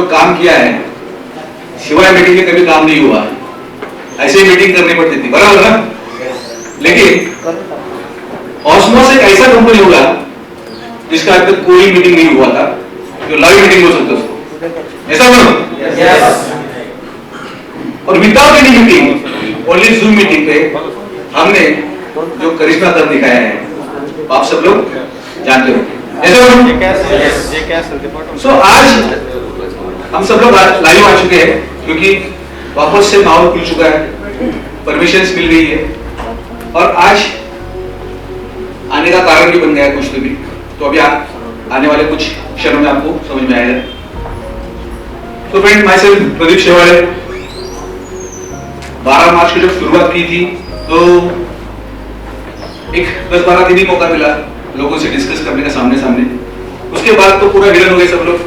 जो काम किया है सिवाय मीटिंग के कभी काम नहीं हुआ, ऐसे ही मीटिंग करनी पड़ती थी, बराबर ना? लेकिन ऑस्मोस एक ऐसा कंपनी होगा जिसका अब तक कोई मीटिंग नहीं हुआ था, जो लाइव मीटिंग हो सकता है उसको, ऐसा बोलो। और without any meeting, only zoom meeting पे हमने जो करिश्मा कर दिखाया है आप सब लोग जानते हो, ऐसा बोलो। सो आज हम सब लोग लाइव आ चुके हैं क्योंकि वापस से माहौल खुल चुका है, परमिशंस मिल गई है और आज आने का कारण भी बन गया है कुछ तो भी। तो अभी आने वाले कुछ क्षणों में आपको समझ में आएगा। तो फ्रेंड, माय सेल्फ प्रदीप शेवाड़े, 12 मार्च की जब शुरुआत की थी तो एक 10-12 दिन ही मौका मिला लोगों से डिस्कस करने का सामने सामने। उसके बाद तो पूरा विलन हो गए सब लोग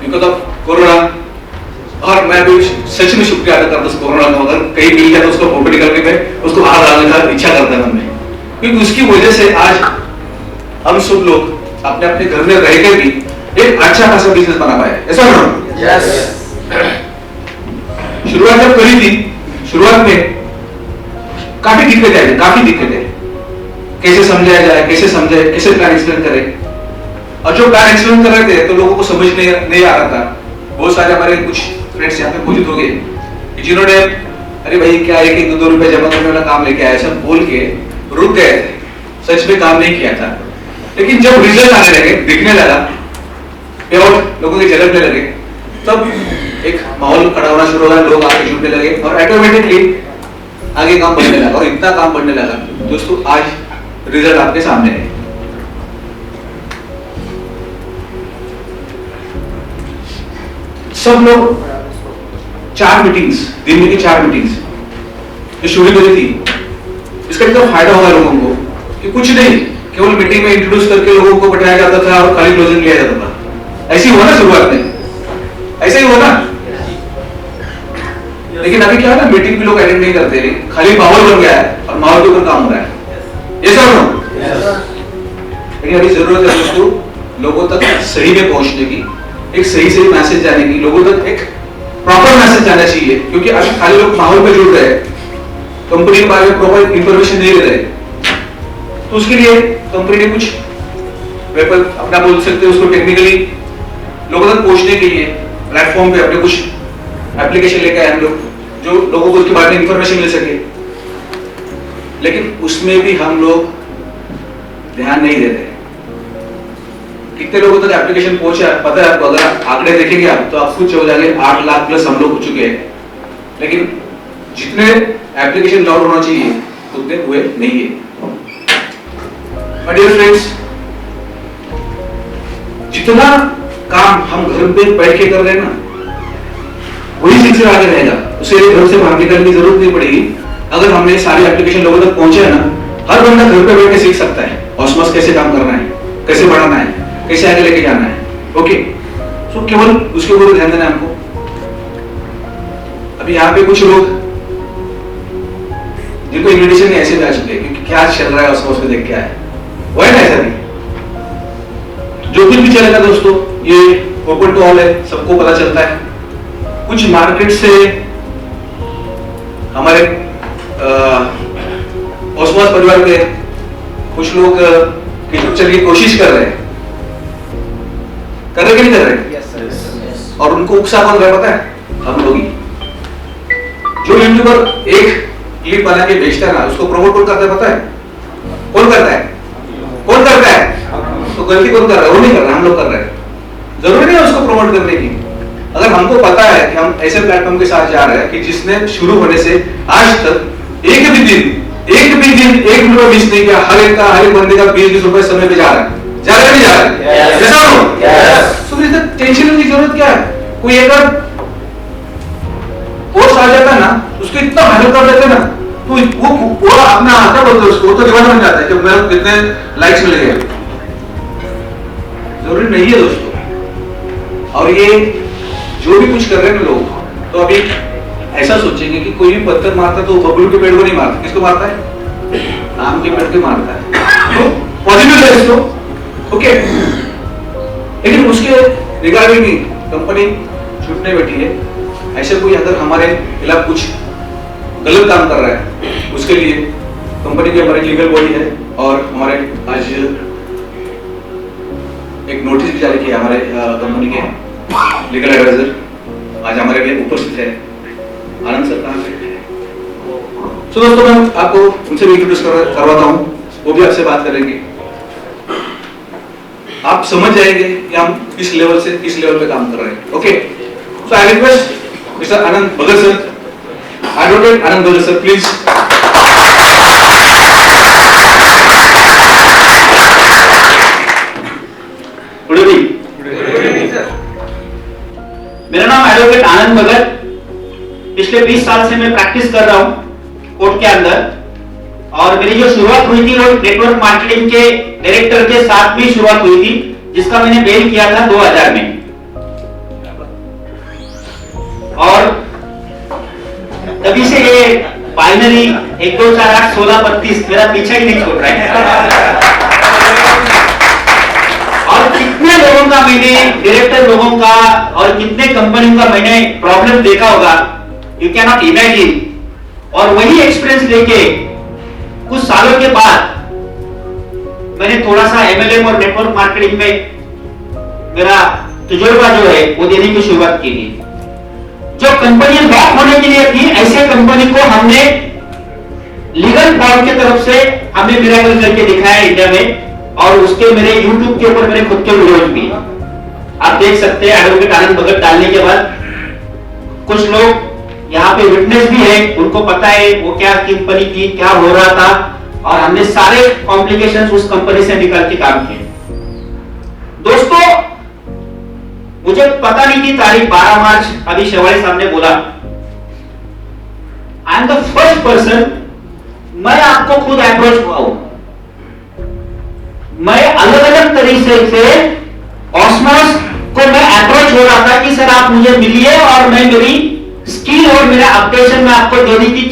बिकॉज ऑफ कोरोना। और मैं भी सच में शुक्रिया अदा करता हूं कोरोना का, अगर कहीं मिल गया तो उसको फोटो निकल के मैं उसको बाहर डालने का इच्छा करता है मन में, क्योंकि उसकी वजह से आज हम सब लोग अपने अपने घर में रहकर भी एक अच्छा खासा बिजनेस बना पाए, ऐसा ना? यस। शुरुआत जब करी थी, शुरुआत में काफी दिक्कतें आई, काफी दिक्कतें, कैसे समझाया जाए, कैसे समझाए, कैसे प्लान एक्सप्लेन करें। और जो प्लान एक्सप्लेन कर रहे थे तो लोगों को समझ नहीं आ रहा था। बहुत सारे हमारे कुछ फ्रेंड्स यहाँ पे मौजूद हो गए जिन्होंने अरे भाई क्या 1-2 रुपए जमा करने वाला काम लेके आया सब बोल के रुक गए थे, सच में काम नहीं किया था। लेकिन जब रिजल्ट आने लगे, दिखने लगा, पेआउट लोगों के झलकने लगे, तब एक माहौल खड़ा होना शुरू हुआ, लोग आके जुड़ने लगे और ऑटोमेटिकली आगे काम बढ़ने लगा। और इतना काम बढ़ने लगा दोस्तों, आज रिजल्ट आपके सामने है। सब लोग 4 मीटिंग्स, दिन में की 4 मीटिंग्स जो शुरू करी थी, इसका इतना फायदा होगा लोगों को कि कुछ नहीं, केवल मीटिंग में इंट्रोड्यूस करके लोगों को बैठाया जाता था और खाली क्लोजिंग लिया जाता था। ऐसी हुआ ना शुरुआत में, ऐसा ही हुआ ना? लेकिन अभी क्या है ना, मीटिंग भी लोग अटेंड नहीं करते, खाली माहौल बन गया है और माहौल के ऊपर काम हो रहा है, ये सब हो। लेकिन अभी जरूरत है दोस्तों लोगों तक सही में पहुंचने की, एक सही मैसेज जाने की, लोगों तक एक प्रॉपर मैसेज जाना चाहिए। क्योंकि अभी खाली लोग माहौल पे जुड़ रहे हैं, कंपनी के बारे में प्रॉपर इंफॉर्मेशन नहीं दे रहे, तो उसके लिए कंपनी ने कुछ वेपन अपना बोल सकते हैं उसको टेक्निकली लोगों तक पहुंचने के लिए प्लेटफॉर्म पे अपने कुछ एप्लीकेशन लेकर आए हम लोग, जो लोगों को उसके बारे में इंफॉर्मेशन मिल सके। लेकिन उसमें भी हम लोग ध्यान नहीं देते। कितने लोगों तक एप्लीकेशन पहुंचा पता है आपको? अगर आप आंकड़े देखेंगे आप तो आप कुछ हो जाएंगे, 8 लाख प्लस हम लोग हो चुके हैं। लेकिन जितने एप्लीकेशन डाउनलोड होना चाहिए उतने हुए नहीं है। माय डियर फ्रेंड्स, जितना काम हम घर पे बैठ के कर रहे हैं ना, वही सिलसिला आगे रहेगा, उसे घर से बाहर निकलने की जरूरत नहीं पड़ेगी। अगर हमने सारी एप्लीकेशन लोगों तक पहुंचे है ना, हर बंदा घर पे बैठ के सीख सकता है ऑस्मोस कैसे काम करना है, कैसे बढ़ाना है, कैसे आगे लेके जाना है। ओके, सो केवल उसके ऊपर ध्यान देना है हमको। अभी यहाँ पे कुछ लोग जिनको इन्विटेशन ऐसे भी आ चुके हैं क्योंकि क्या चल रहा है ऑस्मोस में देख के आए, वो है ना? ऐसा नहीं, जो कुछ भी चलेगा दोस्तों ये ओपन टू ऑल है, सबको पता चलता है। कुछ मार्केट से हमारे ऑस्मोस परिवार के कुछ लोग चल की कोशिश कर रहे हैं, कर रहे कि नहीं कर रहे? yes, और उनको उकसा कौन रहा है पता है? हम लोग ही। जो यूट्यूबर एक क्लिप बना के बेचता है ना, उसको प्रमोट कौन करता है पता है? कौन करता है? कौन करता है? तो गलती कौन कर रहा है? वो नहीं कर रहा, हम लोग कर रहे हैं। जरूरी नहीं है उसको प्रमोट करने की। अगर हमको पता है कि हम ऐसे प्लेटफॉर्म के साथ जा रहे हैं कि जिसने शुरू होने से आज तक एक भी दिन 1 मिनट मिस नहीं किया, हर एक बंदे का 20-20 रुपए समय पे जा रहा है, जा रहा है नहीं जा रहा है? जैसा हो तो फिर टेंशन की जरूरत क्या है? कोई एक पोस्ट आ जाता है ना, उसको इतना वायरल कर देते ना, तो वो पूरा अपना क्या बोलते हैं उसको, तो दीवाना बन जाता है कि मेरे को कितने लाइक्स मिल गए। जरूरी नहीं है दोस्तों। और ये जो भी कुछ कर रहे हैं लोग, तो अभी ऐसा सोचेंगे कि कोई भी पत्थर मारता है तो बबलू के पेड़ को नहीं मारता, किसको मारता है? आम के पेड़ को मारता है। तो पॉजिटिव है इसको। ओके, लेकिन उसके रिगार्डिंग ही कंपनी छूटने बैठी है। ऐसे कोई अगर हमारे खिलाफ कुछ गलत काम कर रहा है उसके लिए कंपनी की हमारी लीगल बॉडी है और हमारे आज एक नोटिस भी जारी किया हमारे कंपनी के लीगल एडवाइजर आज हमारे लिए उपस्थित है। आनंद सर कहाँ पे? तो दोस्तों मैं आपको उनसे भी इंट्रोड्यूस करवाता हूँ, वो भी आपसे बात करेंगे। आप समझ जाएंगे कि हम किस लेवल से किस लेवल पे काम कर रहे हैं। Okay, so I request mister Anand Bhagat sir, advocate Anand Bhagat sir, please. Good evening sir. मेरा नाम एडवोकेट आनंद भगत। पिछले 20 साल से मैं प्रैक्टिस कर रहा हूँ कोर्ट के अंदर, और मेरी जो शुरुआत हुई थी वो नेटवर्क मार्केटिंग के डायरेक्टर के साथ भी शुरुआत हुई थी, जिसका मैंने बेल किया था 2000 में। और तभी से ये बाइनरी 1 2 4 8 16 32 मेरा पीछा ही नहीं छोड़ रहा है। और कितने लोगों का मैंने डायरेक्टर लोगों का और कितने कंपनियों का मैंने प्रॉब्लम देखा होगा, यू कैन नॉट इमेजिन। और वही एक्सपीरियंस लेके कुछ सालों के बाद मैंने थोड़ा सा एमएलएम और नेटवर्क मार्केटिंग में मेरा तजुर्बा जो है वो देने की शुरुआत की थी। जो कंपनी लॉक होने के लिए थी, ऐसे कंपनी को हमने लीगल फॉर्म की तरफ से हमें मिरेकल करके दिखाया इंडिया में, और उसके मेरे YouTube के ऊपर मेरे खुद के वीडियोज भी आप देख सकते हैं। एडवोकेट आनंद भगत डालने के बाद कुछ लोग यहाँ पे विटनेस भी है, उनको पता है वो क्या कंपनी थी, क्या हो रहा था, और हमने सारे कॉम्प्लिकेशंस उस कंपनी से निकाल के काम किए। दोस्तों, मुझे पता नहीं थी तारीख 12 मार्च, अभी शेवाड़ी साहब ने बोला, I am the first person, मैं आपको खुद अप्रोच हुआ हूं। मैं अलग अलग तरीके से ऑस्मोस को मैं अप्रोच हो रहा था कि सर आप मुझे मिलिए और मैं मेरी स्किल और मेरा अपडेशन में आपको देने की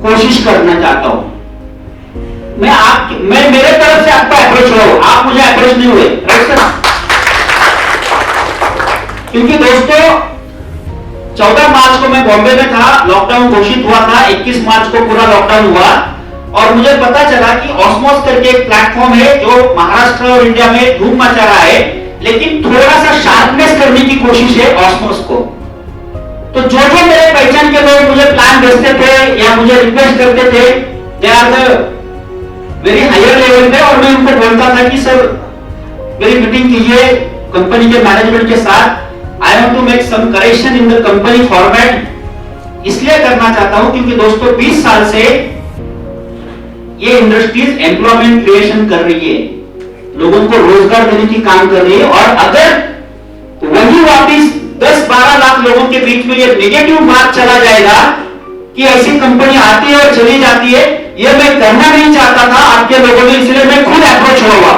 कोशिश करना चाहता हूं। मैं मेरे तरफ से आपको अप्रोच हुआ हूं, आप मुझे अप्रोच नहीं हुए, राइट सर? क्योंकि दोस्तों 14 मार्च को मैं बॉम्बे में था, लॉकडाउन घोषित हुआ था, 21 मार्च को पूरा लॉकडाउन हुआ, और मुझे पता चला कि ऑस्मोस करके एक प्लेटफॉर्म है जो महाराष्ट्र और इंडिया में धूम मचा रहा है, लेकिन थोड़ा सा शार्पनेस करने की कोशिश है ऑस्मोस को। तो जो मेरे पहचान के लोग मुझे प्लान भेजते थे या मुझे रिक्वेस्ट करते थे, they are the very higher level पे, और मैं उनको बोलता था कि सर मेरी मीटिंग कीजिए कंपनी के मैनेजमेंट के साथ, I want to make some correction in the company format. इसलिए करना चाहता हूं क्योंकि दोस्तों 20 साल से ये इंडस्ट्रीज एम्प्लॉयमेंट क्रिएशन कर रही है, लोगों को रोजगार देने की काम कर रही है, और अगर वही वापिस 10-12 लाख लोगों के बीच में ये नेगेटिव बात चला जाएगा कि ऐसी कंपनी आती है और चली जाती है, ये मैं करना नहीं चाहता था आपके लोगों ने, इसलिए मैं खुद अप्रोच हुआ।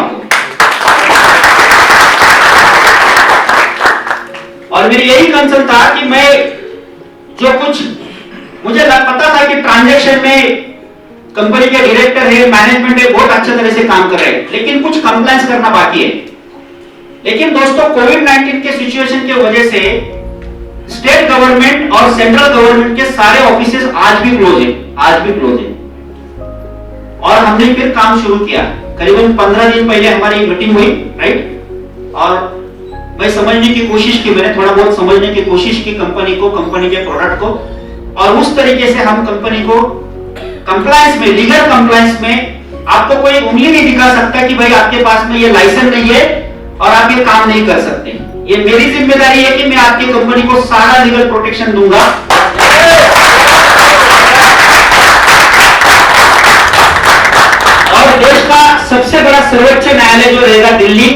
और मेरी यही कंसर्न था कि मैं जो कुछ मुझे पता था कि ट्रांजैक्शन में कंपनी के डायरेक्टर है, मैनेजमेंट है, बहुत अच्छे तरह से काम कर रहे हैं, लेकिन कुछ कंप्लायंस करना बाकी है। लेकिन दोस्तों कोविड-19 के सिचुएशन की वजह से स्टेट गवर्नमेंट और सेंट्रल गवर्नमेंट के सारे ऑफिसेस आज भी क्लोज है, और हमने फिर काम शुरू किया। करीबन 15 दिन पहले हमारी मीटिंग हुई, राइट, और मैं समझने की कोशिश की, मैंने थोड़ा बहुत समझने की कोशिश की कंपनी को, कंपनी के प्रोडक्ट को, और उस तरीके से हम कंपनी को कंप्लायंस में, लीगल कंप्लायंस में, आपको कोई उंगली नहीं दिखा सकता कि भाई आपके पास में ये लाइसेंस नहीं है और आप ये काम नहीं कर सकते। ये मेरी जिम्मेदारी है कि मैं आपकी कंपनी को सारा लीगल प्रोटेक्शन दूंगा। और देश का सबसे बड़ा सर्वोच्च न्यायालय जो रहेगा दिल्ली,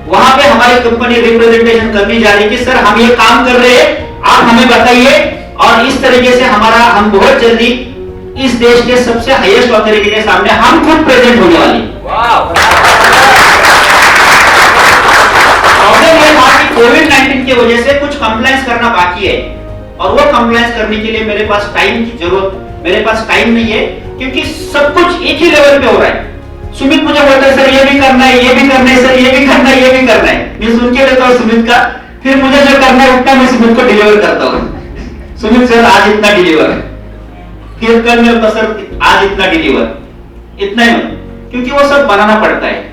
वहां पे हमारी कंपनी रिप्रेजेंटेशन करनी जा रही है कि सर हम ये काम कर रहे हैं, आप हमें बताइए, और इस तरीके से हम बहुत जल्दी इस देश के सबसे हाईएस्ट अथॉरिटी के सामने हम खुद प्रेजेंट होने वाले हैं। प्रॉब्लम ये था कि कोविड-19 की वजह से कुछ कंप्लायंस करना बाकी है, और वो कंप्लायंस करने के लिए मेरे पास टाइम नहीं है, क्योंकि सब कुछ एक ही लेवल पे हो रहा है। सुमित मुझे बोलता है सर ये भी करना है, ये भी करना है सर, ये भी करना है, ये भी करना है। मैं सुन के लेता हूँ सुमित का, फिर मुझे जो करना है उतना मैं सुमित को डिलीवर करता हूँ। सुमित सर आज इतना डिलीवर, फिर कल में सर आज इतना डिलीवर, इतना ही, क्योंकि वो सब बनाना पड़ता है।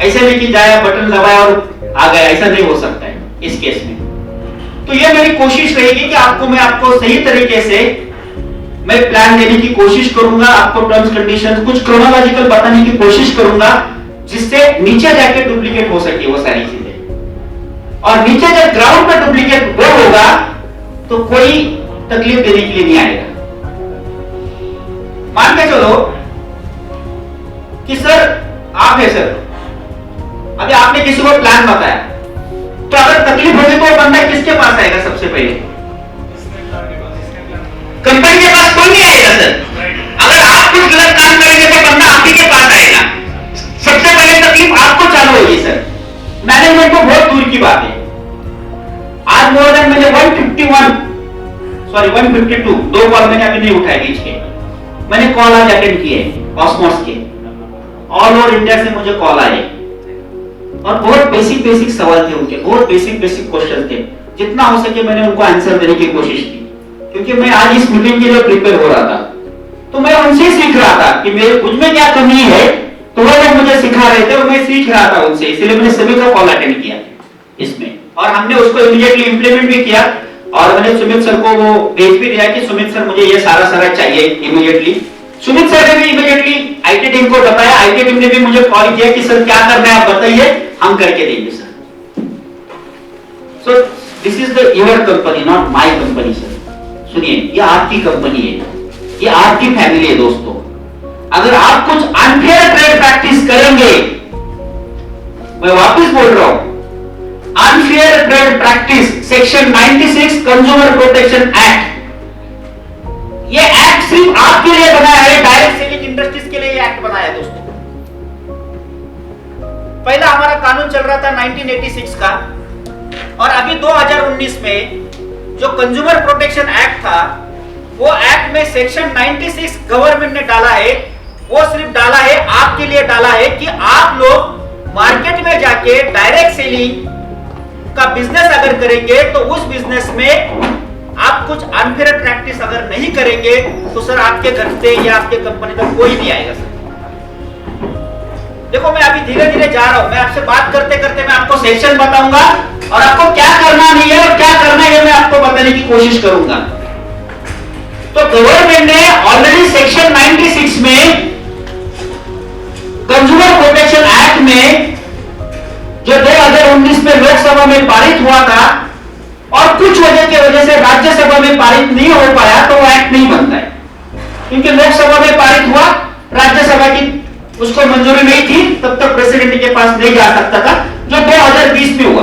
ऐसे नहीं कि जाया बटन दबाया और आ गया, ऐसा नहीं हो सकता है इस केस में। तो ये मेरी कोशिश रहेगी कि आपको सही तरीके से मैं प्लान देने की कोशिश करूंगा, आपको टर्म्स कंडीशंस कुछ क्रोनोलॉजिकल बताने की कोशिश करूंगा, जिससे नीचे जाके डुप्लीकेट हो सके वो सारी चीजें। और नीचे जब ग्राउंड पर डुप्लीकेट वो होगा तो कोई तकलीफ देने के लिए नहीं आएगा। मान के चलो कि सर आप है सर, अभी आपने किसी को प्लान बताया, तो अगर तकलीफ होगी तो बंदा किसके पास आएगा सबसे पहले? कंपनी के पास कोई नहीं आएगा सर। अगर आप कुछ गलत काम करेंगे तो बंदा आप ही के पास आएगा। सबसे पहले तकलीफ आपको चालू होगी सर। मैनेजमेंट तो बहुत दूर की बात है। आज मोर देन मैंने 152 दो कॉल मैंने अभी नहीं उठाए बीच के, मैंने कॉल आज अटेंड किए ऑस्मोस के, ऑल ओवर इंडिया से मुझे कॉल आए और बहुत बेसिक सवाल थे उनके, बहुत बेसिक क्वेश्चन थे। जितना हो सके मैंने उनको आंसर देने की कोशिश की, क्योंकि मैं आज इस मीटिंग के लिए प्रिपेयर हो रहा था। तो मैं उनसे सीख रहा था कि मेरे खुद में क्या कमी है, तो वो लोग मुझे सिखा रहे थे और मैं सीख रहा था उनसे, इसलिए मैंने सभी का कॉल अटेंड किया इसमें, और हमने उसको इमीडिएटली इंप्लीमेंट भी किया। और मैंने सुमित सर को वो भेज भी दिया कि सुमित सर मुझे ये सारा चाहिए इमीडिएटली। सुमित सर ने भी इमीडिएटली आईटी टीम को बताया, आईटी टीम ने भी मुझे कॉल किया कि सर क्या करना है आप बताइए, हम करके देंगे sir. So this is the your company, not my company sir. सुनिए, ये आपकी कंपनी है, ये आपकी फैमिली है दोस्तों। अगर आप कुछ अनफेयर ट्रेड प्रैक्टिस करेंगे, मैं वापस बोल रहा हूं, unfair trade practice section 96 consumer protection act, ये एक्ट सिर्फ आपके लिए बनाया है, डायरेक्ट सेलिंग इंडस्ट्रीज के लिए ये एक्ट बनाया है दोस्तों। पहला हमारा कानून चल रहा था 1986 का, और अभी 2019 में जो कंज्यूमर प्रोटेक्शन एक्ट था, वो एक्ट में सेक्शन 96 गवर्नमेंट ने डाला है, वो सिर्फ डाला है आपके लिए डाला है कि आप लोग मार्केट में जाके डायरेक्ट सेलिंग का बिजनेस अगर करेंगे तो उस बिजनेस में आप कुछ अनफेयर प्रैक्टिस अगर नहीं करेंगे तो सर आपके घर से या आपके कंपनी तक कोई नहीं आएगा सर। देखो मैं अभी धीरे धीरे जा रहा हूं, मैं आपसे बात करते करते मैं आपको सेक्शन बताऊंगा और आपको क्या करना नहीं है और क्या करना है मैं आपको बताने की कोशिश करूंगा। तो गवर्नमेंट ने ऑलरेडी सेक्शन 96 में कंज्यूमर प्रोटेक्शन एक्ट में जो 2019 में लोकसभा में पारित हुआ था और कुछ वजह से राज्यसभा में पारित नहीं हो पाया, तो वो एक्ट नहीं बनता है, क्योंकि लोकसभा में पारित हुआ, राज्यसभा की उसको मंजूरी नहीं थी, तब तक प्रेसिडेंट के पास नहीं जा सकता था, जो 2020 में हुआ।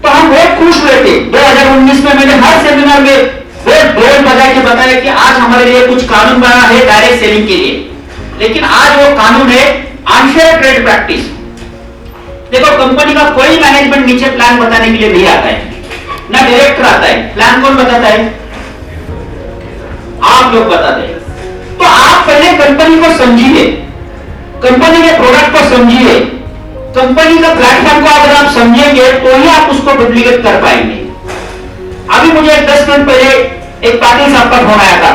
तो हम बहुत खुश हुए थे 2019 में। मैंने हर सेमिनार में बहुत ढोल बजा के बताया कि आज हमारे लिए कुछ कानून बना है डायरेक्ट सेलिंग के लिए, लेकिन आज वो कानून है अनफेयर ट्रेड प्रैक्टिस। देखो कंपनी का कोई मैनेजमेंट नीचे प्लान बताने के लिए नहीं आता है, ना डायरेक्टर आता है, प्लान कौन बताता है? आप लोग बताते हैं। तो आप पहले कंपनी को समझिए, कंपनी के प्रोडक्ट को समझिए, कंपनी का प्लेटफॉर्म को अगर आप समझेंगे तो ही आप उसको डुप्लीकेट कर पाएंगे। अभी मुझे 10 मिनट पहले एक पाटिल साहब का फोन आया था,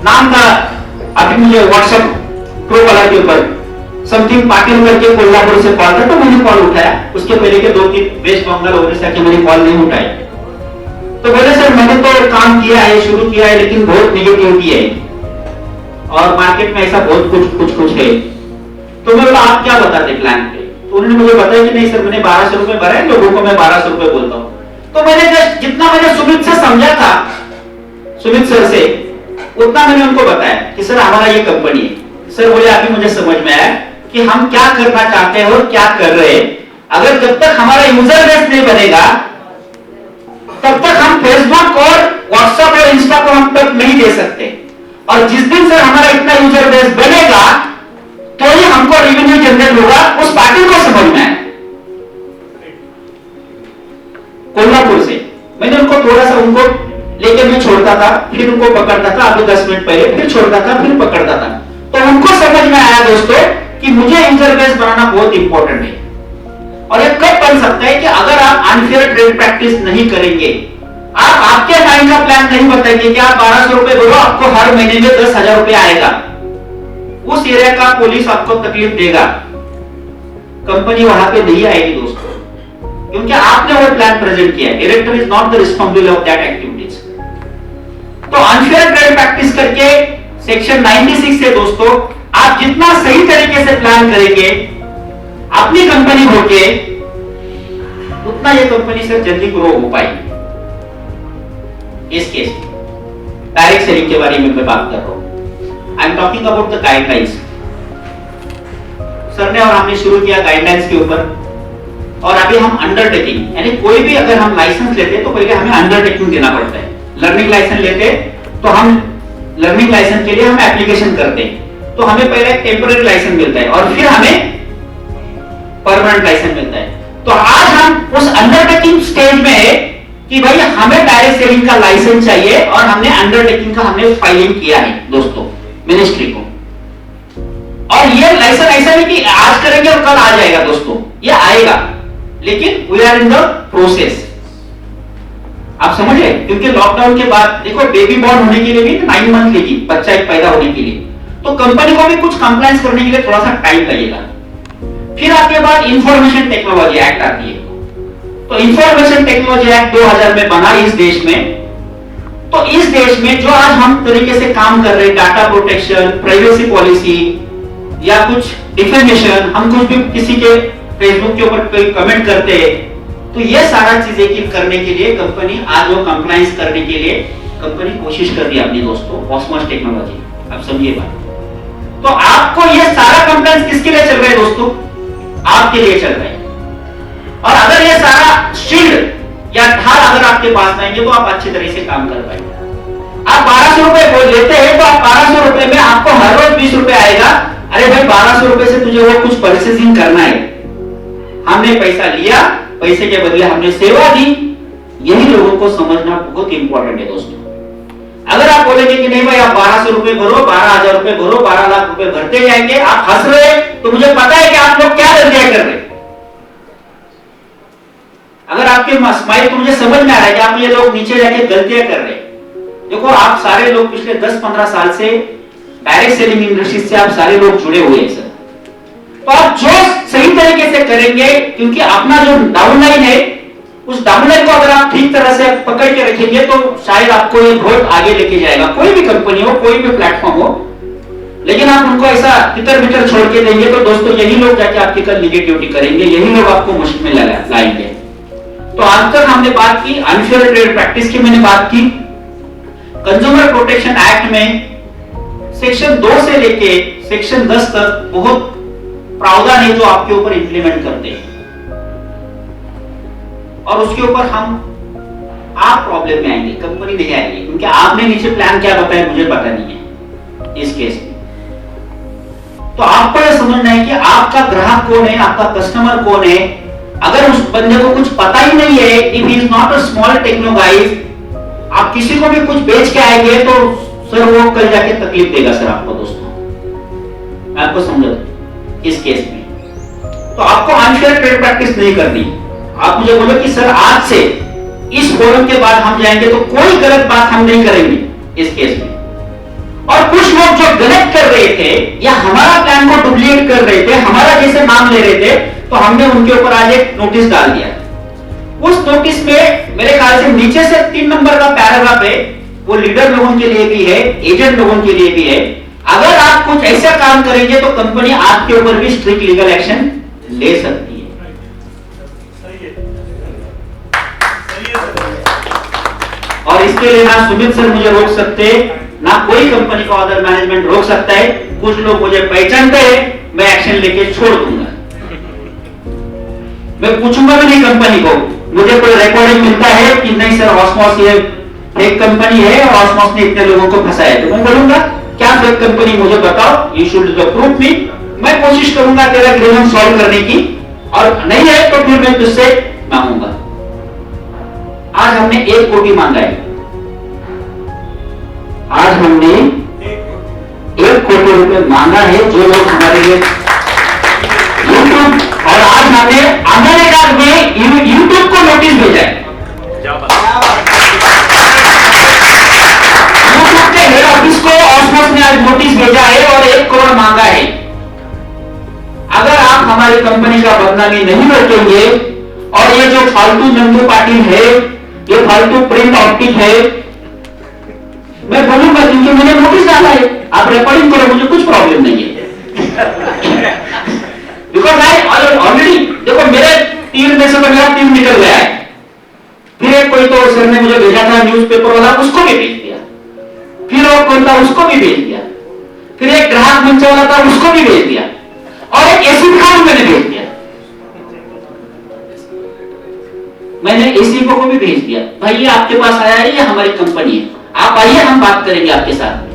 नाम था, अभी मुझे व्हाट्सएप प्रो कलर के ऊपर समथिंग पाटिल करके कोल्हापुर से कॉल था, तो मैंने कॉल उठाया। उसके पहले के 2-3 वेस्ट बंगाल ओडिशा के मैंने कॉल नहीं उठाई। तो बोले सर मैंने तो काम किया है, शुरू किया है, लेकिन बहुत निगेटिविटी है और मार्केट में ऐसा बहुत कुछ है। तो मैं बोला आप क्या बताते प्लान पे? तो उन्होंने मुझे बताया कि नहीं सर मैंने 1200 रुपए भरा है, लोगों को मैं 1200 रुपए बोलता हूँ। तो मैंने जस्ट जितना मैंने सुमित से समझा था, सुमित सर से, उतना मैंने उनको बताया कि सर हमारा ये कंपनी है। सर बोले अभी मुझे समझ में आया कि हम क्या करना चाहते हैं और क्या कर रहे हैं। अगर जब तक हमारा यूजर बेस नहीं बनेगा तब तक हम फेसबुक और व्हाट्सएप और इंस्टा को हम तक नहीं दे सकते, और जिस दिन से हमारा इतना यूजर बेस बनेगा तो ही हमको रेवेन्यू जनरेट होगा। उस पार्टी को समझ में आया। कोल्हापुर से मैंने उनको थोड़ा सा उनको लेकर मैं छोड़ता था, फिर उनको पकड़ता था, अभी 10 मिनट पहले फिर छोड़ता था, फिर पकड़ता था। तो उनको समझ में आया दोस्तों कि मुझे यूजर बेस बनाना बहुत इंपॉर्टेंट है। और ये कब बन सकता है कि अगर आप अनफेयर ट्रेड प्रैक्टिस नहीं करेंगे, आप आपके माइंड का प्लान नहीं बताएंगे कि आप 1200 रुपए भरो, आपको हर महीने में 10,000 रुपए आएगा, उस एरिया का पुलिस आपको तकलीफ देगा, कंपनी वहां पे नहीं आएगी दोस्तों, क्योंकि आपने वो प्लान प्रेजेंट किया है। Director is not the responsibility of that activities. तो अनफेयर ट्रेड प्रैक्टिस करके सेक्शन 96 से दोस्तों आप जितना सही तरीके से प्लान करेंगे अपनी कंपनी होके, उतना ये कंपनी से जल्दी ग्रो हो पाएगी। इस केस डायरेक्ट सेलिंग के बारे में मैं बात कर रहा हूं। I am talking about the guidelines. Sir ने और हमने शुरू किया गाइडलाइंस के ऊपर, और अभी हम अंडरटेकिंग, यानी कोई भी अगर हम लाइसेंस लेते हैं तो पहले हमें अंडरटेकिंग देना पड़ता है। लर्निंग लाइसेंस लेते तो हम लर्निंग लाइसेंस के लिए हम एप्लीकेशन करते हैं, तो हमें पहले टेम्पररी लाइसेंस मिलता है और फिर हमें परमानेंट लाइसेंस मिलता है। तो आज हम उस अंडरटेकिंग स्टेज में है कि भाई हमें डायरेक्ट सेलिंग का लाइसेंस चाहिए, और हमने अंडरटेकिंग का हमने फाइलिंग किया है दोस्तों मिनिस्ट्री को। और ये लाइसेंस ऐसा नहीं कि आज करेंगे और कल आ जाएगा दोस्तों, ये आएगा, लेकिन we are in the process. आप समझ रहे, क्योंकि लॉकडाउन के बाद देखो बेबी बॉर्न होने के लिए भी 9 मंथ लेगी, बच्चा एक पैदा होने के लिए, तो कंपनी को भी कुछ कंप्लायंस करने के लिए थोड़ा सा टाइम लगेगा। फिर आपके बाद इंफॉर्मेशन टेक्नोलॉजी एक्ट आती है। तो इंफॉर्मेशन टेक्नोलॉजी एक्ट 2000 में बना इस देश में। तो इस देश में जो आज हम तरीके से काम कर रहे हैं, डाटा प्रोटेक्शन, प्राइवेसी पॉलिसी या कुछ डिफेमेशन, हम कुछ भी किसी के फेसबुक के ऊपर कोई कमेंट करते हैं, तो ये सारा चीजें की करने के लिए कंपनी आज वो कंप्लायंस करने के लिए कंपनी कोशिश कर रही है अपनी दोस्तों ऑस्मोस टेक्नोलॉजी। आप समझिए बात। तो आपको ये सारा कंप्लायंस किसके लिए चल रहा है दोस्तों? आपके लिए चल रहा है। और अगर ये सारा शील्ड या ढाल अगर आपके पास आएंगे तो आप अच्छी तरह से काम कर पाएंगे। आप 1200 रुपए लेते हैं तो आप 1200 रुपए में आपको हर रोज 20 रुपए आएगा। अरे भाई 1200 रुपए से तुझे वो कुछ परचेसिंग करना है, हमने पैसा लिया, पैसे के बदले हमने सेवा दी। यही लोगों को समझना बहुत इंपॉर्टेंट है दोस्तों। अगर आप बोलेंगे कि नहीं भाई आप 1200 रुपए भरो, 12,000 रुपए भरो, 12 लाख रुपए भरते जाएंगे, आप हंस रहे, तो मुझे पता है कि आप लोग क्या गलतियां कर रहे हैं। अगर आपके स्माइल तो मुझे समझ में आ रहा है कि आप ये लोग नीचे जाके गलतियां कर रहे हैं। देखो आप सारे लोग पिछले 10-15 साल से डायरेक्ट सेलिंग इंडस्ट्री से आप सारे लोग जुड़े हुए हैं सर। तो आप जो सही तरीके से करेंगे, क्योंकि अपना जो डाउनलाइन है उस डाउनलाइन को अगर आप ठीक तरह से पकड़ के रखेंगे तो शायद आपको ये बहुत आगे लेके जाएगा। कोई भी कंपनी हो, कोई भी प्लेटफॉर्म हो, लेकिन आप उनको ऐसा तितर बितर छोड़ के देंगे तो दोस्तों यही लोग जाके आपकी कल निगेटिविटी करेंगे, यही लोग आपको मुश्किल में लाएंगे। तो आज तक हमने बात की अनफेयर ट्रेड प्रैक्टिस की, मैंने बात की कंज्यूमर प्रोटेक्शन एक्ट में सेक्शन 2 से लेके सेक्शन 10 तक बहुत प्रावधान है जो आपके ऊपर इंप्लीमेंट करते हैं, और उसके ऊपर हम आप प्रॉब्लम में आएंगे, कंपनी नहीं आएगी, क्योंकि आपने नीचे प्लान क्या बताया मुझे पता नहीं है इस केस में। तो आपको यह समझना है कि आपका ग्राहक कौन है, आपका कस्टमर कौन है। अगर उस बंदे को कुछ पता ही नहीं है, if he is not a small techno guys, आप किसी को भी कुछ बेच के आएंगे तो सर वो कल जाके तकलीफ देगा सर आपको दोस्तों। मैं आपको समझा इस केस में। तो आपको अनफेयर ट्रेड प्रैक्टिस नहीं करनी। आप मुझे बोलो कि सर आज से इस फोरम के बाद हम जाएंगे तो कोई गलत बात हम नहीं करेंगे इस केस में। और कुछ लोग जो गलत कर रहे थे या हमारा प्लान को डुप्लीकेट कर रहे थे, हमारा जैसे नाम ले रहे थे, तो हमने उनके ऊपर आज एक नोटिस डाल दिया। उस नोटिस में मेरे ख्याल से नीचे से 3 नंबर का पैराग्राफ है, वो लीडर लोगों के लिए भी है, एजेंट लोगों के लिए भी है। अगर आप कुछ ऐसा काम करेंगे तो कंपनी आपके ऊपर भी स्ट्रिक्ट लीगल एक्शन ले सकती है। और इसके लिए ना सुमित सर मुझे रोक सकते, ना कोई कंपनी का अदर मैनेजमेंट रोक सकता है। कुछ लोग मुझे पहचानते हैं, मैं एक्शन लेके छोड़ दूंगा। मैं पूछूंगा भी नहीं कंपनी को, मुझे कोई रिकॉर्डिंग मिलता है कि नहीं सर ऑस्मोस ये फेक कंपनी है और ऑस्मोस ने इतने लोगों को फंसाया, तो मैं बोलूंगा क्या फेक कंपनी मुझे बताओ, यू शुड प्रूफ मी। मैं कोशिश करूंगा तेरा ग्रीवेंस सॉल्व करने की, और नहीं है तो फिर मैं तुझसे मांगूंगा। आज हमने 1 कोटी मांगा है, आज हमने 1 कोटि रुपए मांगा है जो लोग हमारे लिए यूट्यूब, और आज हमने अमेरिका में यूट्यूब को नोटिस भेजा है। यूट्यूब के हेड ऑफिस को ऑस्मोस ने आज नोटिस भेजा है और 1 करोड़ मांगा है। अगर आप हमारी कंपनी का बदनामी नहीं रखेंगे और ये जो फालतू नंदू पाटिल है, ये फालतू प्रिंट ऑप्टिक है, मैं बोलूंगा क्योंकि मैंने नोटिस डाला है, आप रिकॉर्डिंग करो, मुझे कुछ प्रॉब्लम नहीं है। बिकॉज आई ऑलरेडी, देखो मेरे तीर में से तो मेरा तीर निकल गया है। फिर एक कोई तो सर ने मुझे भेजा था न्यूज़पेपर वाला, उसको भी भेज दिया। फिर और कौन था, उसको भी भेज दिया। फिर एक ग्राहक मंच वाला था, उसको भी भेज दिया। और एक एसी खान मैंने भेज दिया, मैंने एसी को भी भेज दिया। भाई ये आपके पास आया है, ये हमारी कंपनी है, आप आइए, हम बात करेंगे आपके साथ में,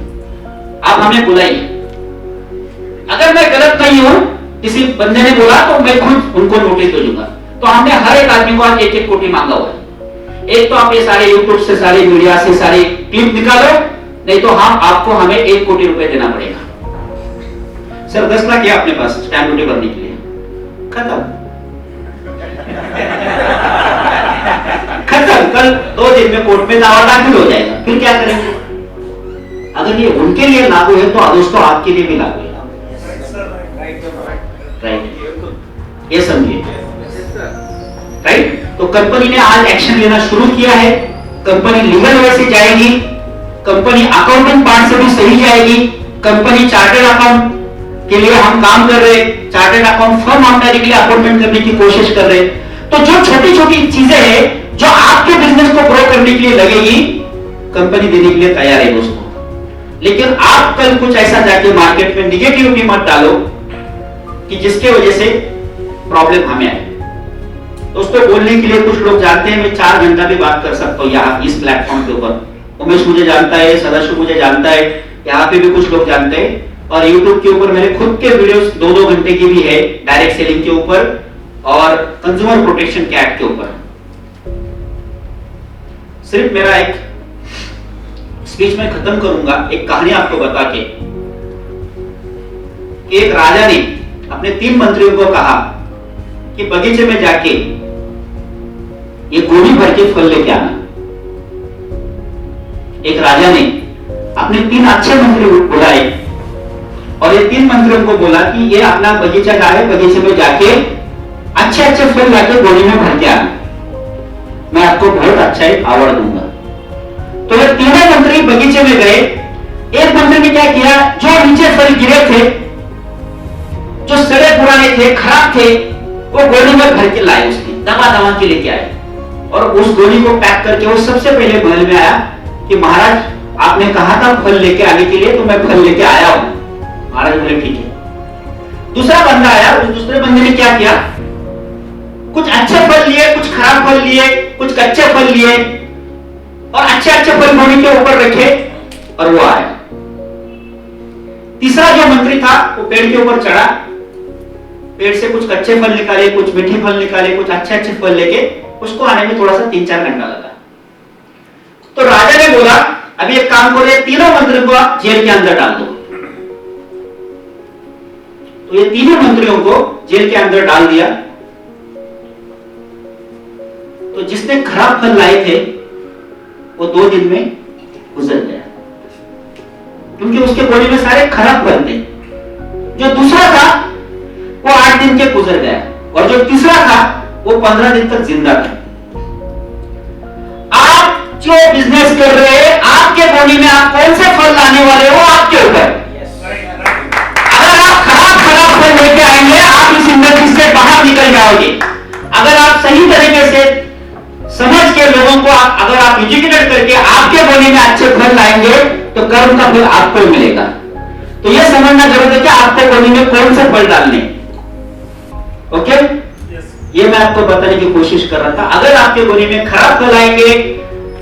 आप हमें बुलाइए। अगर मैं गलत नहीं हूं, किसी बंदे ने बोला तो मैं खुद उनको नोटिस भेजूंगा। तो हमने हर एक आदमी को आज 1-1 कोटि मांगा हुआ है। एक तो आप ये सारे यूट्यूब से, सारे मीडिया से सारे क्लिप निकालो, नहीं तो हमें 1 कोटि रुपए देना पड़ेगा। सर 10 लाख है अपने पास स्टैंप ड्यूटी भरने के लिए, खत्म। कल 2 दिन में कोर्ट में दावा दाखिल हो जाएगा, फिर क्या करेंगे? अगर ये उनके लिए लागू है तो दोस्तों आपके लिए भी लागू है, राइट? ये समझिए, राइट? तो कंपनी ने आज एक्शन लेना शुरू किया है। कंपनी लीगल वे से जाएगी, कंपनी अकाउंटिंग पार्ट से भी सही जाएगी। कंपनी चार्टर्ड अकाउंट के लिए हम काम कर रहे, चार्टर्ड अकाउंट फर्म हम डायरेक्टली अपॉइंटमेंट करने की कोशिश कर रहे। तो जो छोटी छोटी चीजें हैं जो आपके बिजनेस को ग्रो करने के लिए लगेगी, कंपनी देने के लिए तैयार है दोस्तों। लेकिन आप कल कुछ ऐसा जाके मार्केट में निगेटिविटी मत डालो कि जिसके वजह से प्रॉब्लम हमें आए। दोस्तों बोलने के लिए कुछ लोग जानते हैं, मैं 4 घंटा भी बात कर सकता हूं यहाँ इस प्लेटफॉर्म के ऊपर। उमेश मुझे जानता है, सदाशिव मुझे जानता है, यहाँ पे भी कुछ लोग जानते हैं। और YouTube के ऊपर मेरे खुद के वीडियोस 2-2 घंटे की भी है, डायरेक्ट सेलिंग के ऊपर और कंज्यूमर प्रोटेक्शन के एक्ट के ऊपर। सिर्फ मेरा एक स्पीच में खत्म करूंगा एक कहानी आपको बता के कि एक राजा ने अपने 3 मंत्रियों को कहा कि बगीचे में जाके ये गोनी भर के फल लेके आना। एक राजा ने अपने 3 अच्छे मंत्री बुलाए और ये 3 मंत्रियों को बोला कि ये अपना बगीचा का है, बगीचे में जाके अच्छे अच्छे फल लाके गोनी में भर के आना, मैं आपको बहुत अच्छा एक अवार्ड दूंगा। तो ये 3 मंत्री बगीचे में गए। एक मंत्री ने क्या किया, जो नीचे फल गिरे थे, जो सड़े पुराने थे, खराब थे, वो गोनी में भर के लाए, उसने दबा के लेके आए और उस गोनी को पैक करके वो सबसे पहले महल में आया कि महाराज आपने कहा था फल लेके आने के लिए, तो मैं फल लेके आया हूं। महाराज बोले ठीक है। दूसरा बंदा आया, उस दूसरे बंदे ने क्या किया, कुछ अच्छे फल लिए, कुछ खराब फल लिए, कुछ कच्चे फल लिए और अच्छे अच्छे फल गोनी के ऊपर रखे और वो आया। तीसरा जो मंत्री था वो पेड़ के ऊपर चढ़ा, पेड़ से कुछ कच्चे फल निकाले, कुछ मीठे फल निकाले, कुछ अच्छे अच्छे फल लेके उसको आने में थोड़ा सा 3-4 घंटा लगा। तो राजा ने बोला अभी एक काम करो, 3 मंत्रियों को जेल के अंदर डाल दो। तो ये 3 मंत्रियों को जेल के अंदर डाल दिया। तो जिसने खराब फल लाए थे वो 2 दिन में गुजर गया, क्योंकि उसके बॉडी में सारे खराब फल थे। जो दूसरा था वो 8 दिन के गुजर गया और जो तीसरा था वो 15 दिन तक जिंदा था। आप जो बिजनेस कर रहे हैं, आपके बॉडी में आप कौन से फल लाने वाले हो आपके ऊपर। अगर आप खराब फल लेके आएंगे, आप इस इंडस्ट्री से बाहर निकल जाओगे। अगर आप सही तरीके से समझ के लोगों को अगर आप एजुकेटेड करके आपके बॉडी में अच्छे फल लाएंगे तो कर्म का फल आपको मिलेगा। तो यह समझना जरूरी है कि आपके बॉडी में कौन से फल डालने। ओके, ये मैं आपको बताने की कोशिश कर रहा था। अगर आपके बॉडी में खराब फल आएंगे,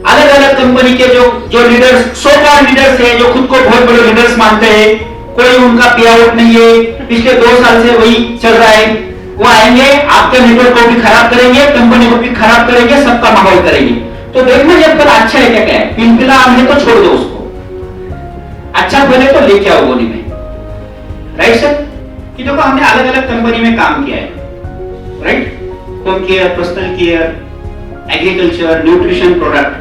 अलग अलग कंपनी के जो लीडर्स, सो-कॉल्ड लीडर्स हैं, जो खुद को बहुत बड़े लीडर्स मानते हैं, कोई उनका पे आउट नहीं है, पिछले 2 साल से वही चल रहा है, वो आएंगे आपके नेटवर्क को भी खराब करेंगे, कंपनी को भी खराब करेंगे, सबका माहौल करेंगे। तो देखना जब फल अच्छा है क्या है, पिलपिला आम है तो छोड़ दो उसको, अच्छा फल है तो लेके आओ गोली में। Right sir? कि देखो हमने अलग अलग कंपनी में काम किया है, right? Home care, personal care, agriculture, nutrition product.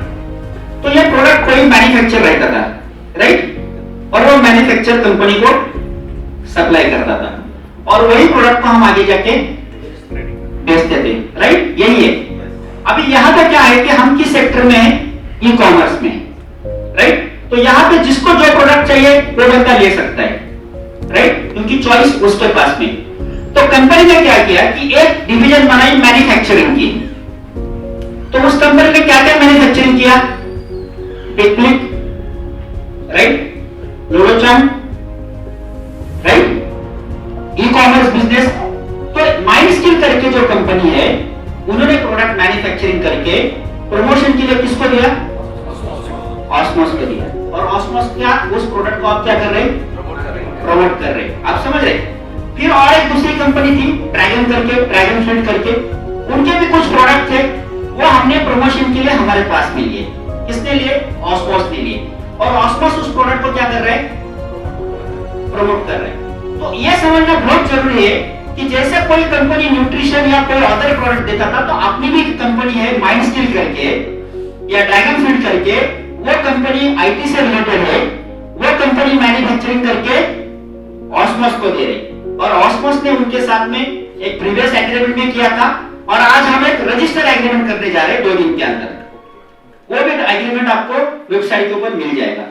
तो ये प्रोडक्ट कोई मैन्युफैक्चर रहता था, राइट? और वो मैन्युफैक्चर कंपनी को सप्लाई करता था और वही प्रोडक्ट को हम आगे जाके बेचते थे, राइट? यही है। अभी यहाँ पे क्या है कि हम किस सेक्टर में हैं? ई कॉमर्स में, राइट? तो यहाँ पे जिसको जो प्रोडक्ट चाहिए वो बंदा ले सकता है, राइट? क्योंकि चॉइस उसके पास में। तो कंपनी ने क्या किया कि एक डिवीजन बनाई मैन्युफैक्चरिंग की। तो उस कंपनी ने क्या क्या मैन्युफैक्चरिंग किया? Picnic, right? लोरोचन, राइट? E commerce business. तो माइंड स्किल करके जो कंपनी है उन्होंने प्रोडक्ट मैन्युफैक्चरिंग करके प्रमोशन के लिए किसको दिया? ऑस्मोस को दिया। और ऑस्मोस क्या उस प्रोडक्ट को आप क्या कर रहे हैं? प्रमोट कर रहे हैं। आप समझ रहे? फिर और एक दूसरी कंपनी थी ड्रैगन करके, ड्रैगन फ्रूट करके, उनके भी कुछ प्रोडक्ट थे, वो हमने प्रमोशन के लिए हमारे पास में लिए। किसने लिए? ऑस्मोस ने लिए। और ऑस्मोस उस प्रोडक्ट को क्या कर रहे हैं? प्रमोट कर रहे हैं। तो ये समझना बहुत जरूरी है कि जैसे कोई कंपनी न्यूट्रिशन या कोई अदर प्रोडक्ट देता था, तो अपनी भी कंपनी है माइंड स्किल करके या ड्रैगन फ्रूट करके, वो कंपनी आईटी से रिलेटेड है, वो कंपनी मैन्युफैक्चरिंग करके ऑस्मोस को दे रही। और ऑस्मोस ने उनके साथ में एक प्रीवियस एग्रीमेंट में किया था और आज हम एक रजिस्टर एग्रीमेंट करने जा रहे हैं 2 दिन के अंदर। वो भी एग्रीमेंट आपको वेबसाइट के ऊपर मिल जाएगा।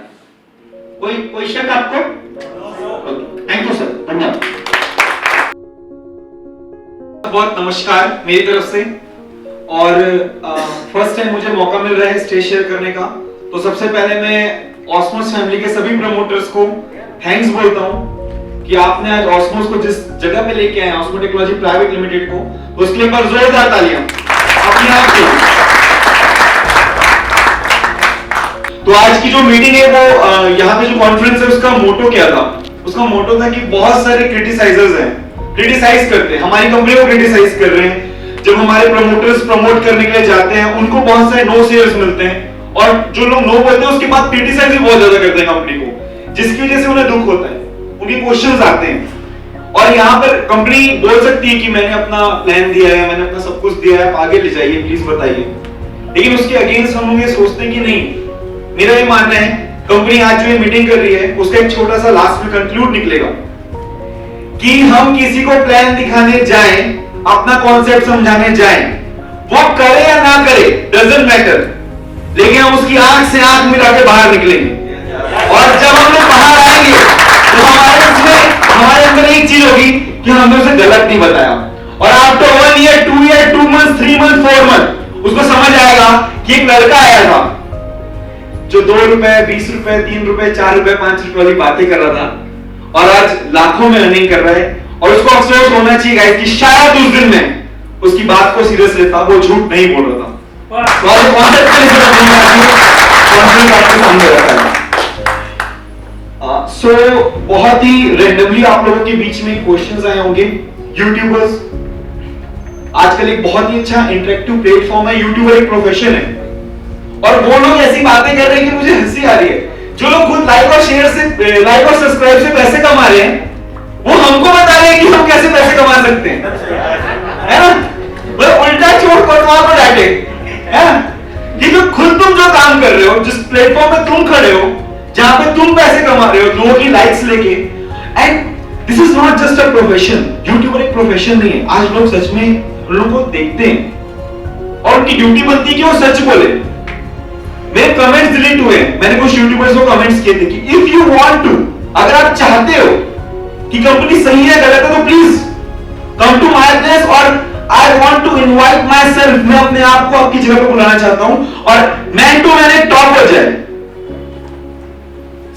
कोई शक आपको? थैंक यू सर, धन्यवाद। बहुत नमस्कार मेरी तरफ से। और फर्स्ट टाइम मुझे मौका मिल रहा है स्टेज शेयर करने का, तो सबसे पहले मैं ऑस्मोस फैमिली के सभी प्रमोटर्स को थैंक्स बोलता हूं कि आपने आज ऑस्मोस को जिस जगह पे लेके आए, ऑस्मो टेक्नोलॉजी प्राइवेट लिमिटेड को, तो उसके लिए एक बार जोरदार तालियां अपने आप के। तो आज की जो मीटिंग है वो यहाँ पे जो कॉन्फ्रेंस है उसका मोटो क्या था? उसका मोटो था कि बहुत सारे क्रिटिसाइजर्स हैं, क्रिटिसाइज करते हैं, हमारी कंपनी को क्रिटिसाइज कर रहे हैं। जब हमारे प्रमोटर्स प्रमोट करने के लिए जाते हैं उनको बहुत सारे नो शेयर्स मिलते हैं, और जो लोग नो बोलते हैं उसके बाद क्रिटिसाइज भी बहुत ज्यादा करते हैं कंपनी को, जिसकी वजह से उन्हें दुख होता है, उनके क्वेश्चंस आते हैं। और यहाँ पर कंपनी बोल सकती है कि मैंने अपना प्लान दिया है, मैंने अपना सब कुछ दिया है, आप आगे ले जाइए, प्लीज बताइए। लेकिन उसके अगेंस्ट हम लोग ये सोचते हैं कि नहीं, मेरा ये मानना है कंपनी आज जो ये मीटिंग कर रही है उसका एक छोटा सा लास्ट में कंक्लूड निकलेगा कि हम किसी को प्लान दिखाने जाएं, अपना कॉन्सेप्ट समझाने जाएं, वो करे या ना करे डजंट मैटर, लेकिन हम उसकी आंख से आंख मिला के बाहर निकलेंगे। और जब हम लोग बाहर आएंगे तो हमारे अंदर एक चीज होगी कि हमने उसे गलत नहीं बताया। और after 1 year, 2 year, 2 month, 3 month, 4 month उसको समझ आएगा कि एक लड़का आया था जो 2 रुपए, 20 रुपए, 3 रुपए, 4 रुपए, 5 रुपए वाली बातें कर रहा था और आज लाखों में अर्निंग कर रहा है। और उसको अफसोस होना चाहिए गाइस कि शायद उस दिन में उसकी बात को सीरियस लेता, वो झूठ नहीं बोल रहा था। सो बहुत ही रेंडमली आप लोगों के बीच में क्वेश्चंस आए होंगे। यूट्यूबर्स आजकल एक बहुत ही अच्छा इंटरेक्टिव प्लेटफॉर्म है, यूट्यूबर एक प्रोफेशन है, और वो लोग ऐसी बातें कर रहे हैं कि मुझे हंसी आ रही है। जो लोग खुद लाइक और शेयर से, लाइक और सब्सक्राइब से पैसे कमा रहे हैं, वो हमको बता रहे हैं कि हम कैसे पैसे कमा सकते हैं, है ना? मतलब उल्टा चोट पटवा को डांटे, है ना? कि जो खुद तुम जो काम कर रहे हो, जिस प्लेटफॉर्म पे तुम खड़े हो, जहां पे तुम पैसे कमा रहे हो लोगों की लाइक्स लेके, and this is not just a profession. YouTuber एक प्रोफेशन नहीं है। आज लोग सच में उन लोगों को देखते हैं और उनकी ड्यूटी बनती है कि वो सच बोले। मेरे कमेंट्स डिलीट हुए, मैंने कुछ यूट्यूबर्स को कमेंट्स किए थे कि इफ यू वांट टू, अगर आप चाहते हो कि कंपनी सही है गलत है, तो please come to my place और I want to invite myself. मैं अपने आप को आपकी जगह पर बुलाना चाहता हूं और मैन टू मैन एक टॉप हो जाए।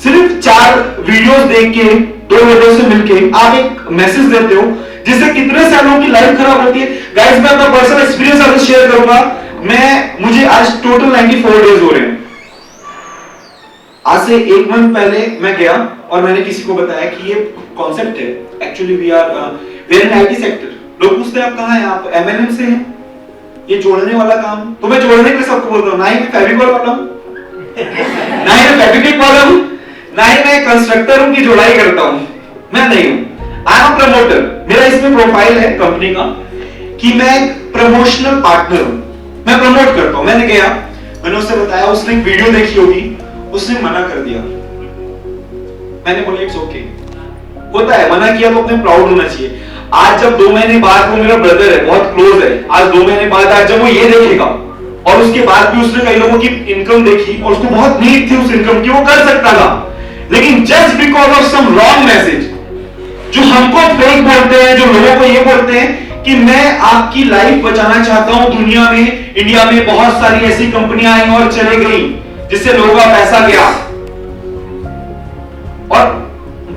सिर्फ 4 वीडियोस देख के, 2 वीडियो से मिलके आप एक मैसेज देते हो जिससे कितने सालों की लाइफ खराब होती है। गाइस मैं अपना पर्सनल एक्सपीरियंस आपसे शेयर करूंगा। मुझे आज टोटल 94 डेज हो रहे हैं। आज से 1 मंथ पहले मैं गया और मैंने किसी को बताया कि ये कॉन्सेप्ट है, actually we are in IT sector. लोग पूछते हैं आप कहां हैं? आप एमएनएम से हैं? ये जोड़ने वाला काम, तो मैं जोड़ने के लिए सबको बोलता हूं, ना ही मैं फेविकॉल वाला हूं, ना ही मैं फैब्रिकेट वाला हूं, ना ही मैं कंस्ट्रक्टर हूं कि जोड़ाई करता हूं, मैं नहीं हूं। आई एम प्रमोटर, मेरा इसमें प्रोफाइल है कंपनी का कि मैं एक प्रमोशनल पार्टनर हूं, मैं प्रमोट करता हूं। मैंने गया, मैंने उससे बताया, उसने एक वीडियो देखी होगी, उसने मना कर दिया। मैंने बोला इट्स ओके, होता है, मना किया तो अपने प्राउड होना चाहिए। आज जब 2 महीने बाद, वो मेरा ब्रदर है, बहुत क्लोज है, आज 2 महीने बाद आज जब वो ये देखेगा और उसके बाद भी उसने कई लोगों की इनकम देखी और उसको बहुत नीड थी उस इनकम की, वो कर सकता था, लेकिन just because of some wrong message, जो हमको फेक बोलते हैं, जो लोगों को ये बोलते हैं कि मैं आपकी लाइफ बचाना चाहता हूं, दुनिया में, इंडिया में बहुत सारी ऐसी कंपनियां आई और चले गई जिससे लोगों का पैसा गया, और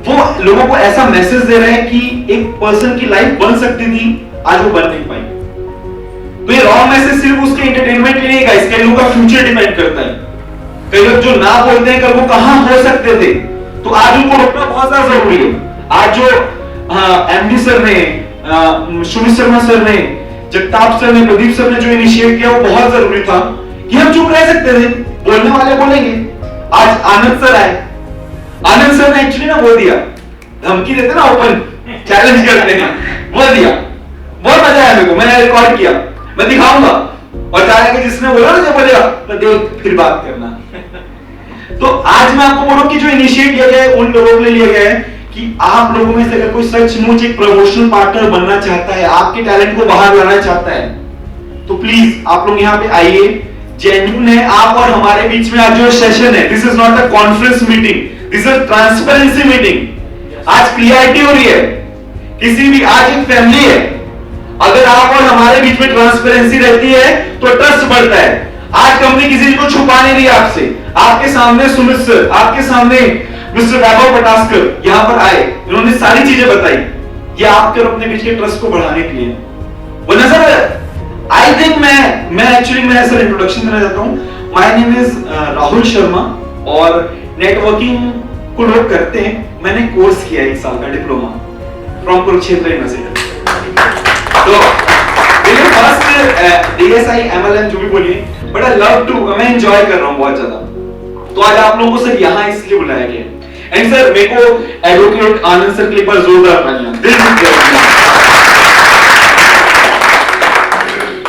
वो लोगों को ऐसा मैसेज दे रहे हैं कि एक पर्सन की लाइफ बन सकती थी, आज वो बन नहीं पाई। तो ये रॉन्ग मैसेज सिर्फ उसके एंटरटेनमेंट के लिए गाइस, कई लोगों का फ्यूचर डिपेंड करता है। कई लोग जो ना बोलते हैं कल वो कहां हो सकते थे, तो आज उनको रोकना बहुत ज्यादा जरूरी है। आज जो एमडी सर ने, सुमित शर्मा सर ने, जगताप सर ने, प्रदीप सर ने जो इनिशिएट किया वो बहुत जरूरी था कि हम चुप रह सकते थे, बोलने वाले बोलेंगे। आज आनंद सर आए, आनंद सर ने एक्चुअली ना वो दिया, धमकी देते ना, ओपन चैलेंज करते हैं, वो दिया, बहुत मजा आया मेरे को, मैंने रिकॉर्ड किया, मैं दिखाऊंगा, और चाहे कि जिसने बोला ना, जो बोलेगा तो देख फिर बात करना। तो आज मैं आपको बोलूं कि जो इनिशिएट किया गया है उन लोगों के लिए लिया गया है कि आप लोगों में से अगर कोई सचमुच एक प्रमोशनल पार्टनर बनना चाहता है, आपके टैलेंट को बाहर लाना चाहता है, तो प्लीज आप लोग यहाँ पे आइए, जेन्युइन है आप और हमारे बीच में आज जो सेशन है, this is not a conference meeting, this is transparency meeting. आज क्लियरिटी हो रही है, किसी भी, आज एक फैमिली है, अगर आप और हमारे बीच में ट्रांसपेरेंसी रहती है तो ट्रस्ट बढ़ता है। आज कंपनी किसी को छुपा नहीं रही आपसे, आपके सामने सुमित सर, आपके सामने मिस्टर वैभव पटास्कर यहां पर आए, इन्होंने सारी चीजें बताई, ये आपके और अपने बीच के ट्रस्ट को बढ़ाने के लिए। वरना सर आई थिंक मैं एक्चुअली सर इंट्रोडक्शन देना चाहता हूं। My name is Rahul Sharma, और नेटवर्किंग को लोग करते हैं, मैंने कोर्स किया 1 साल का डिप्लोमा फ्रॉम कुरुक्षेत्र यूनिवर्सिटी। तो मेरे फर्स्ट डीएसआई एमएलएम जो भी बोलिए, बट आई लव टू, मैं एंजॉय कर रहा हूं बहुत ज्यादा। तो आज आप लोगों को सर यहां इसलिए बुलाया गया है। एंड सर मेरे को एडवोकेट आनंद सर के लिए जोरदार तालियां।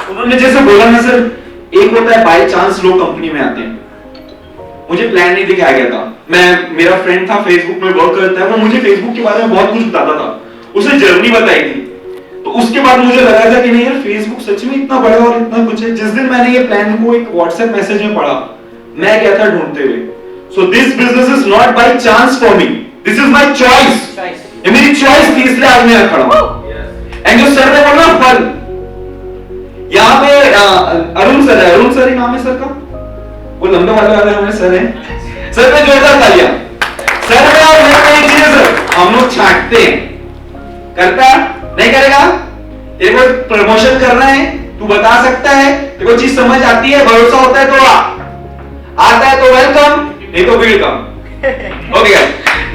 उन्होंने जैसे बोला ना सर, एक होता है बाय चांस लोग कंपनी में आते हैं, मुझे प्लान नहीं दिखाया गया था, मेरा फ्रेंड था फेसबुक में वर्क करता है, वो मुझे फेसबुक के बारे में बहुत कुछ बताता था, उसने जर्नी बताई थी, तो उसके बाद मुझे लगा था कि नहीं यार फेसबुक सच में इतना बड़ा और इतना कुछ है। जिस दिन मैंने ये प्लान को एक व्हाट्सएप मैसेज में पढ़ा, मैं गया था ढूंढते हुए। So this business is not by chance for me, this is my choice, ये मेरी चॉइस थी, इसलिए आज मैं खड़ा हूं। एंड जो सर ने बोला फल, यहाँ पे अरुण सर है, अरुण सर ही नाम है सर का, वो लंबे वाले हमारे सर हैं, सर पे जोरदार तालियां। सर में और मेरे एक चीज है सर, हम लोग छांटते हैं, करता नहीं करेगा, तेरे को प्रमोशन करना है, तू बता सकता है, तेरे को चीज समझ आती है, भरोसा होता है तो आता है तो वेलकम, नहीं तो welcome. Okay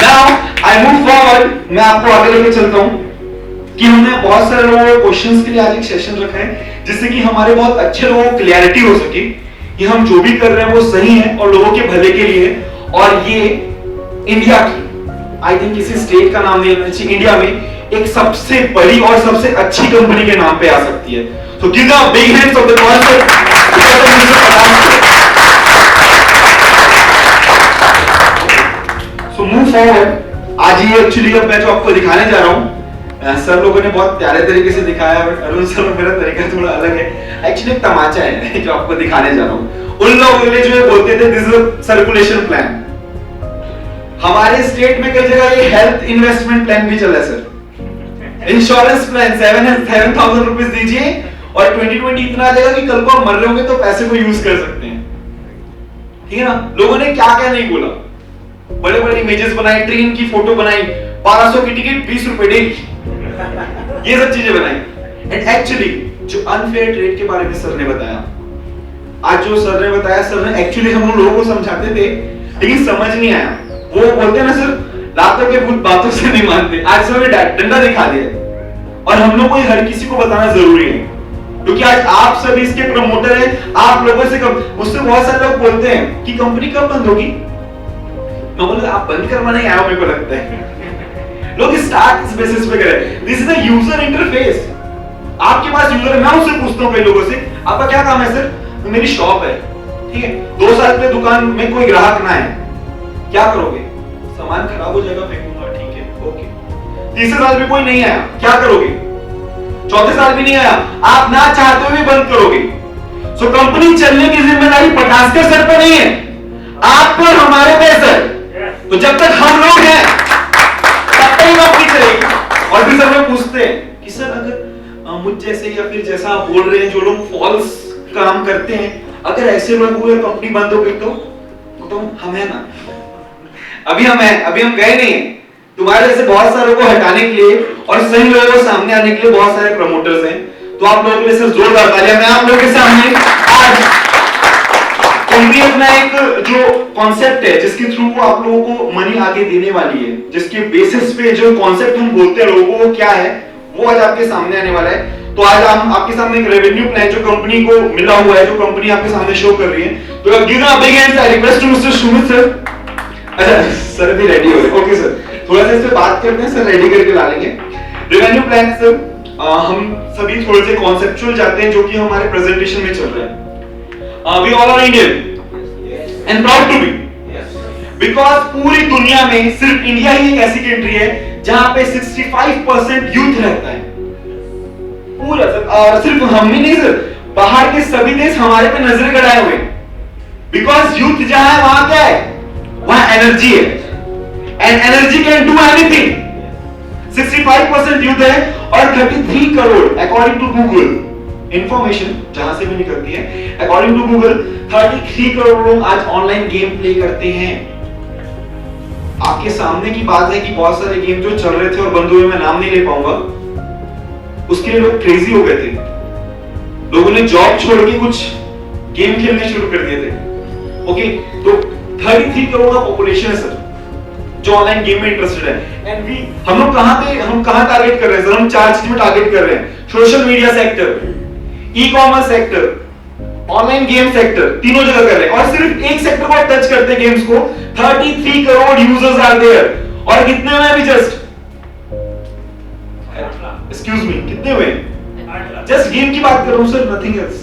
now I move forward, मैं आपको आगे लेके चलता हूं कि हमने बहुत सारे लोगों को क्वेश्चंस के लिए आज एक सेशन रखा है, जिससे कि हमारे बहुत अच्छे लोगों को क्लैरिटी हो सके कि हम जो भी कर रहे हैं वो सही है और लोगों के भले के लिए। और ये इंडिया की, आई थिंक किसी स्टेट का नाम नहीं लेना चाहिए, इंडिया में एक सबसे बड़ी और सबसे अच्छी कंपनी के नाम पे आ सकती है। तो give the big hands of the concept. So move forward. आज ये एक्चुअली अब मैं जो आपको दिखाने जा रहा हूं, सर लोगों ने बहुत प्यारे तरीके से दिखाया, बट अरुण सर और मेरा तरीका थोड़ा अलग है। एक्चुअली एक तमाचा है जो आपको दिखाने जा रहा हूं। उन लोगों के लिए जो बोलते थे दिस इज सर्कुलेशन प्लान, हमारे स्टेट में कई जगह ये हेल्थ इन्वेस्टमेंट प्लान भी चला है सर, इंश्योरेंस प्लान 7,000 रुपीज दीजिए और 2020 इतना आ जाएगा कि कल को आप मर रहे होंगे तो पैसे को यूज कर सकते हैं। ठीक है ना। लोगों ने क्या क्या नहीं बोला, बड़े बड़े इमेजेस बनाए, ट्रेन की फोटो बनाई, 1200 की टिकट 20 रुपए डेली, ये सब चीजें बनाई। एंड एक्चुअली जो अनफेयर ट्रेड के बारे में सर ने बताया, आज जो सर ने बताया, सर ने एक्चुअली हम लोगों को समझाते थे लेकिन समझ नहीं आया। वो बोलते हैं ना सर, लातों के भूत बातों से नहीं मानते। आज सर ने डंडा दिखा दिया और हम लोग को हर किसी को बताना जरूरी है, क्योंकि आज आप सभी इसके प्रमोटर हैं। आप लोगों से मुझसे बहुत सारे लोग बोलते हैं कि कंपनी कब बंद होगी, मैं बोला आप बंद करवाने आए हो मेरे को लगता है। लोग स्टार्ट इस बेसिस पे करें। This is a user interface. आपके पास यूजर है, मैं उससे पूछता हूँ कई लोगों से, आपका क्या काम है सर? मेरी शॉप है, ठीक है, 2 साल पे दुकान में कोई ग्राहक ना है, क्या करोगे? सामान खराब हो जाएगा, फेंकूंगा, ठीक है, ओके। तीसरे साल भी कोई नहीं आया, क्या करोगे? चौथे साल भी नहीं आया, आप ना चाहते हुए बंद करोगे। सो कंपनी चलने की जिम्मेदारी पटास्कर सर पर नहीं है, आप पर, हमारे पे सर। तो जब तक हम लोग हैं तब तक कंपनी चलेगी। और फिर सर पूछते हैं कि सर अगर मुझ जैसे या फिर जैसा आप बोल रहे हैं जो लोग फॉल्स काम करते हैं, अगर ऐसे लोग हुए कंपनी बंद हो गई तो हम है ना, अभी हम गए नहीं। तुम्हारे जैसे बहुत सारे को हटाने के लिए और सही लोगों को सामने आने के लिए बहुत सारे प्रमोटर्स हैं। तो आप लोगों के लिए सर जोरदार तालियां। मैं आप लोगों के सामने आज कंपनी अपना एक जो कॉन्सेप्ट है जिसके थ्रू वो आप लोगों को मनी आगे देने वाली है, जिसके बेसिस पे जो कॉन्सेप्ट हम बोलते हैं लोगों को क्या है, वो आज आपके सामने आने वाला है। तो आज हम आपके सामने एक रेवेन्यू प्लान जो कंपनी को मिला हुआ है, जो कंपनी आपके सामने शो कर रही है। तो give a big hand, I request to mister Sumit sir. अच्छा सर भी रेडी हो गए, ओके सर, थोड़ा सा इस पे बात करते हैं सर, रेडी करके ला लेंगे। रेवेन्यू प्लान सर, हम सभी थोड़े से कॉन्सेप्चुअल जाते हैं जो कि हमारे प्रेजेंटेशन में चल रहा है। We all are Indian and proud to be, because पूरी दुनिया में सिर्फ इंडिया ही एक ऐसी कंट्री है जहां पे 65% यूथ रहता है पूरा सर। और सिर्फ हम ही नहीं सर, बाहर के सभी देश हमारे पे नजर गड़ाए हुए, बिकॉज यूथ जहां है वहां क्या है, वहां एनर्जी है, and energy can do anything. 65% youth है और 33 crore according to Google, information जहां से भी निकलती है, अकॉर्डिंग टू गूगल 33 करोड़ लोग आज ऑनलाइन गेम प्ले करते हैं। आपके सामने की बात है कि बहुत सारे गेम जो चल रहे थे और बंद हुए, मैं नाम नहीं ले पाऊंगा, उसके लिए लोग क्रेजी हो गए थे। लोगों ने जॉब छोड़ के कुछ गेम खेलने शुरू कर दिए थे। ओके, तो 33 करोड़ का पॉपुलेशन है सर जो ऑनलाइन गेम में इंटरेस्टेड है। एंड हम लोग कहां टारगेट कर रहे हैं सर? हम 4 चीज में टारगेट कर रहे हैं, social media sector, e commerce sector, online game sector, तीनों जगह कर रहे हैं। और सिर्फ एक सेक्टर को टच करते हैं, गेम्स को। 33 करोड़ यूजर्स आर देयर। और कितने हुए अभी जस्ट? एक्सक्यूज मी, कितने हुए? जस्ट गेम की बात कर रहा हूं sir, nothing else.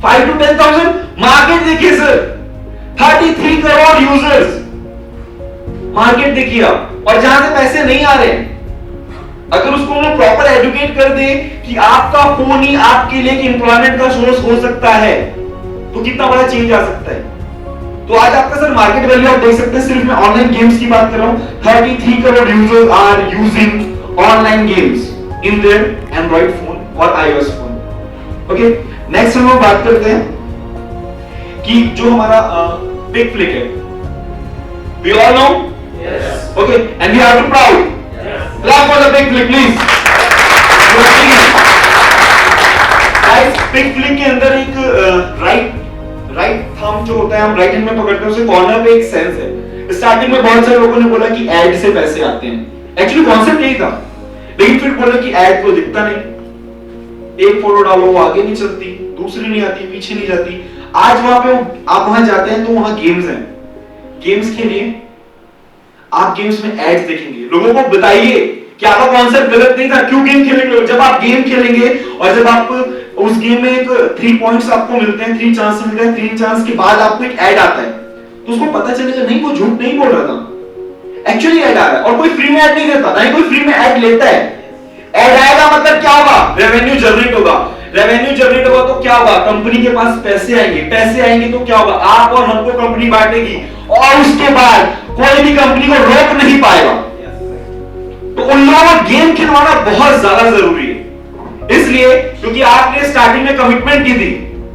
5 to 10,000 market देखिए सर, 33 करोड़ यूजर्स, मार्केट देखिए आप। और जहां से पैसे नहीं आ रहे, अगर उसको हम प्रॉपर एजुकेट कर दे कि आपका फोन ही आपके लिए एम्प्लॉयमेंट का सोर्स हो सकता है, तो कितना बड़ा चेंज आ सकता है। तो आज आपका सर मार्केट वैल्यू आप देख सकते हैं, सिर्फ मैं ऑनलाइन गेम्स की बात कर रहा हूं, 33 crore users are using online games in their Android phone और आईओएस फोन। ओके, नेक्स्ट हम लोग बात करते हैं कि जो हमारा पिक फ्लिक है, we all know, okay, and we are too proud. Clap for the big flick, please. Guys, big flick के अंदर एक राइट थंब जो होता है, हम राइट हैंड में पकड़ते हैं, उसे कॉर्नर पे एक सेंस है। स्टार्टिंग में बहुत सारे लोगों ने बोला कि ऐड से पैसे आते हैं, एक्चुअली कॉन्सेप्ट यही था, लेकिन फिर बोला कि ऐड तो दिखता नहीं, एक फोटो डालो वो आगे नहीं चलती, दूसरी नहीं आती, पीछे नहीं जाती। आज वहां पे आप वहां जाते हैं तो वहां गेम्स हैं, गेम्स खेलिए, आप गेम्स में एड्स देखेंगे। लोगों को बताइए कि आपका कॉन्सेप्ट गलत नहीं था, क्यों गेम खेलेंगे? जब आप गेम खेलेंगे और जब आप उस गेम में एक 3 पॉइंट्स आपको मिलते हैं, 3 चांस मिलते हैं, 3 चांस के बाद आपको एक ऐड आता है, तो उसको पता चलेगा नहीं वो झूठ नहीं बोल रहा था, एक्चुअली ऐड आ रहा है। और कोई फ्री में ऐड नहीं देता, नहीं कोई फ्री में ऐड लेता है। ऐड आएगा मतलब क्या होगा? रेवेन्यू जनरेट होगा। रेवेन्यू जनरेट होगा तो क्या होगा? कंपनी के पास पैसे आएंगे, पैसे आएंगे तो क्या होगा? आप और हमको कंपनी बांटेगी, और उसके बाद कोई भी कंपनी को रोक नहीं पाएगा। तो उन लोगों को गेम खिलवाना बहुत ज्यादा जरूरी है, इसलिए क्योंकि आपने स्टार्टिंग में कमिटमेंट की थी,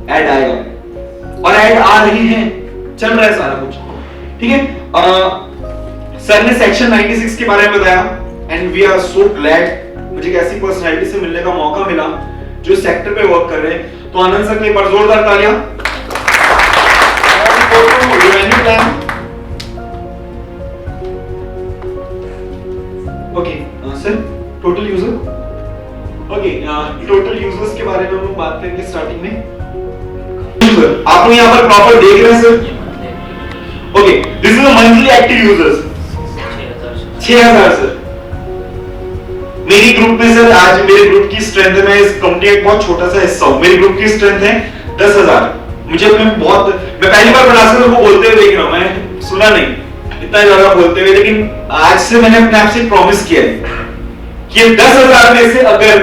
ऐड आएगा और ऐड आ रही है, चल रहा है सारा कुछ, ठीक है। सर ने सेक्शन 96 के बारे में बताया, and we are so glad, मुझे एक ऐसी पर्सनैलिटी से मिलने का मौका मिला जो सेक्टर पे वर्क कर रहे हैं। तो आनंद सर के एक बार जोरदार तालियां। Revenue plan, okay sir, total user, okay, total users के बारे में हम बात करेंगे स्टार्टिंग में। आप लोग यहाँ पर प्रॉपर देख रहे हैं sir? Okay, this is the monthly active users, 6,000 sir. मेरी ग्रुप में सर, आज मेरे ग्रुप की स्ट्रेंथ है, मैं इस कंपनी का एक बहुत छोटा सा हिस्सा हूं, मेरी ग्रुप की स्ट्रेंथ है 10,000। मुझे अपने मैं पहली बार बनारस को बोलते हुए देख रहा हूं, मैं सुना नहीं इतना ज्यादा बोलते हुए, लेकिन आज से मैंने अपने आप से प्रॉमिस किया है कि ये 10,000 में से अगर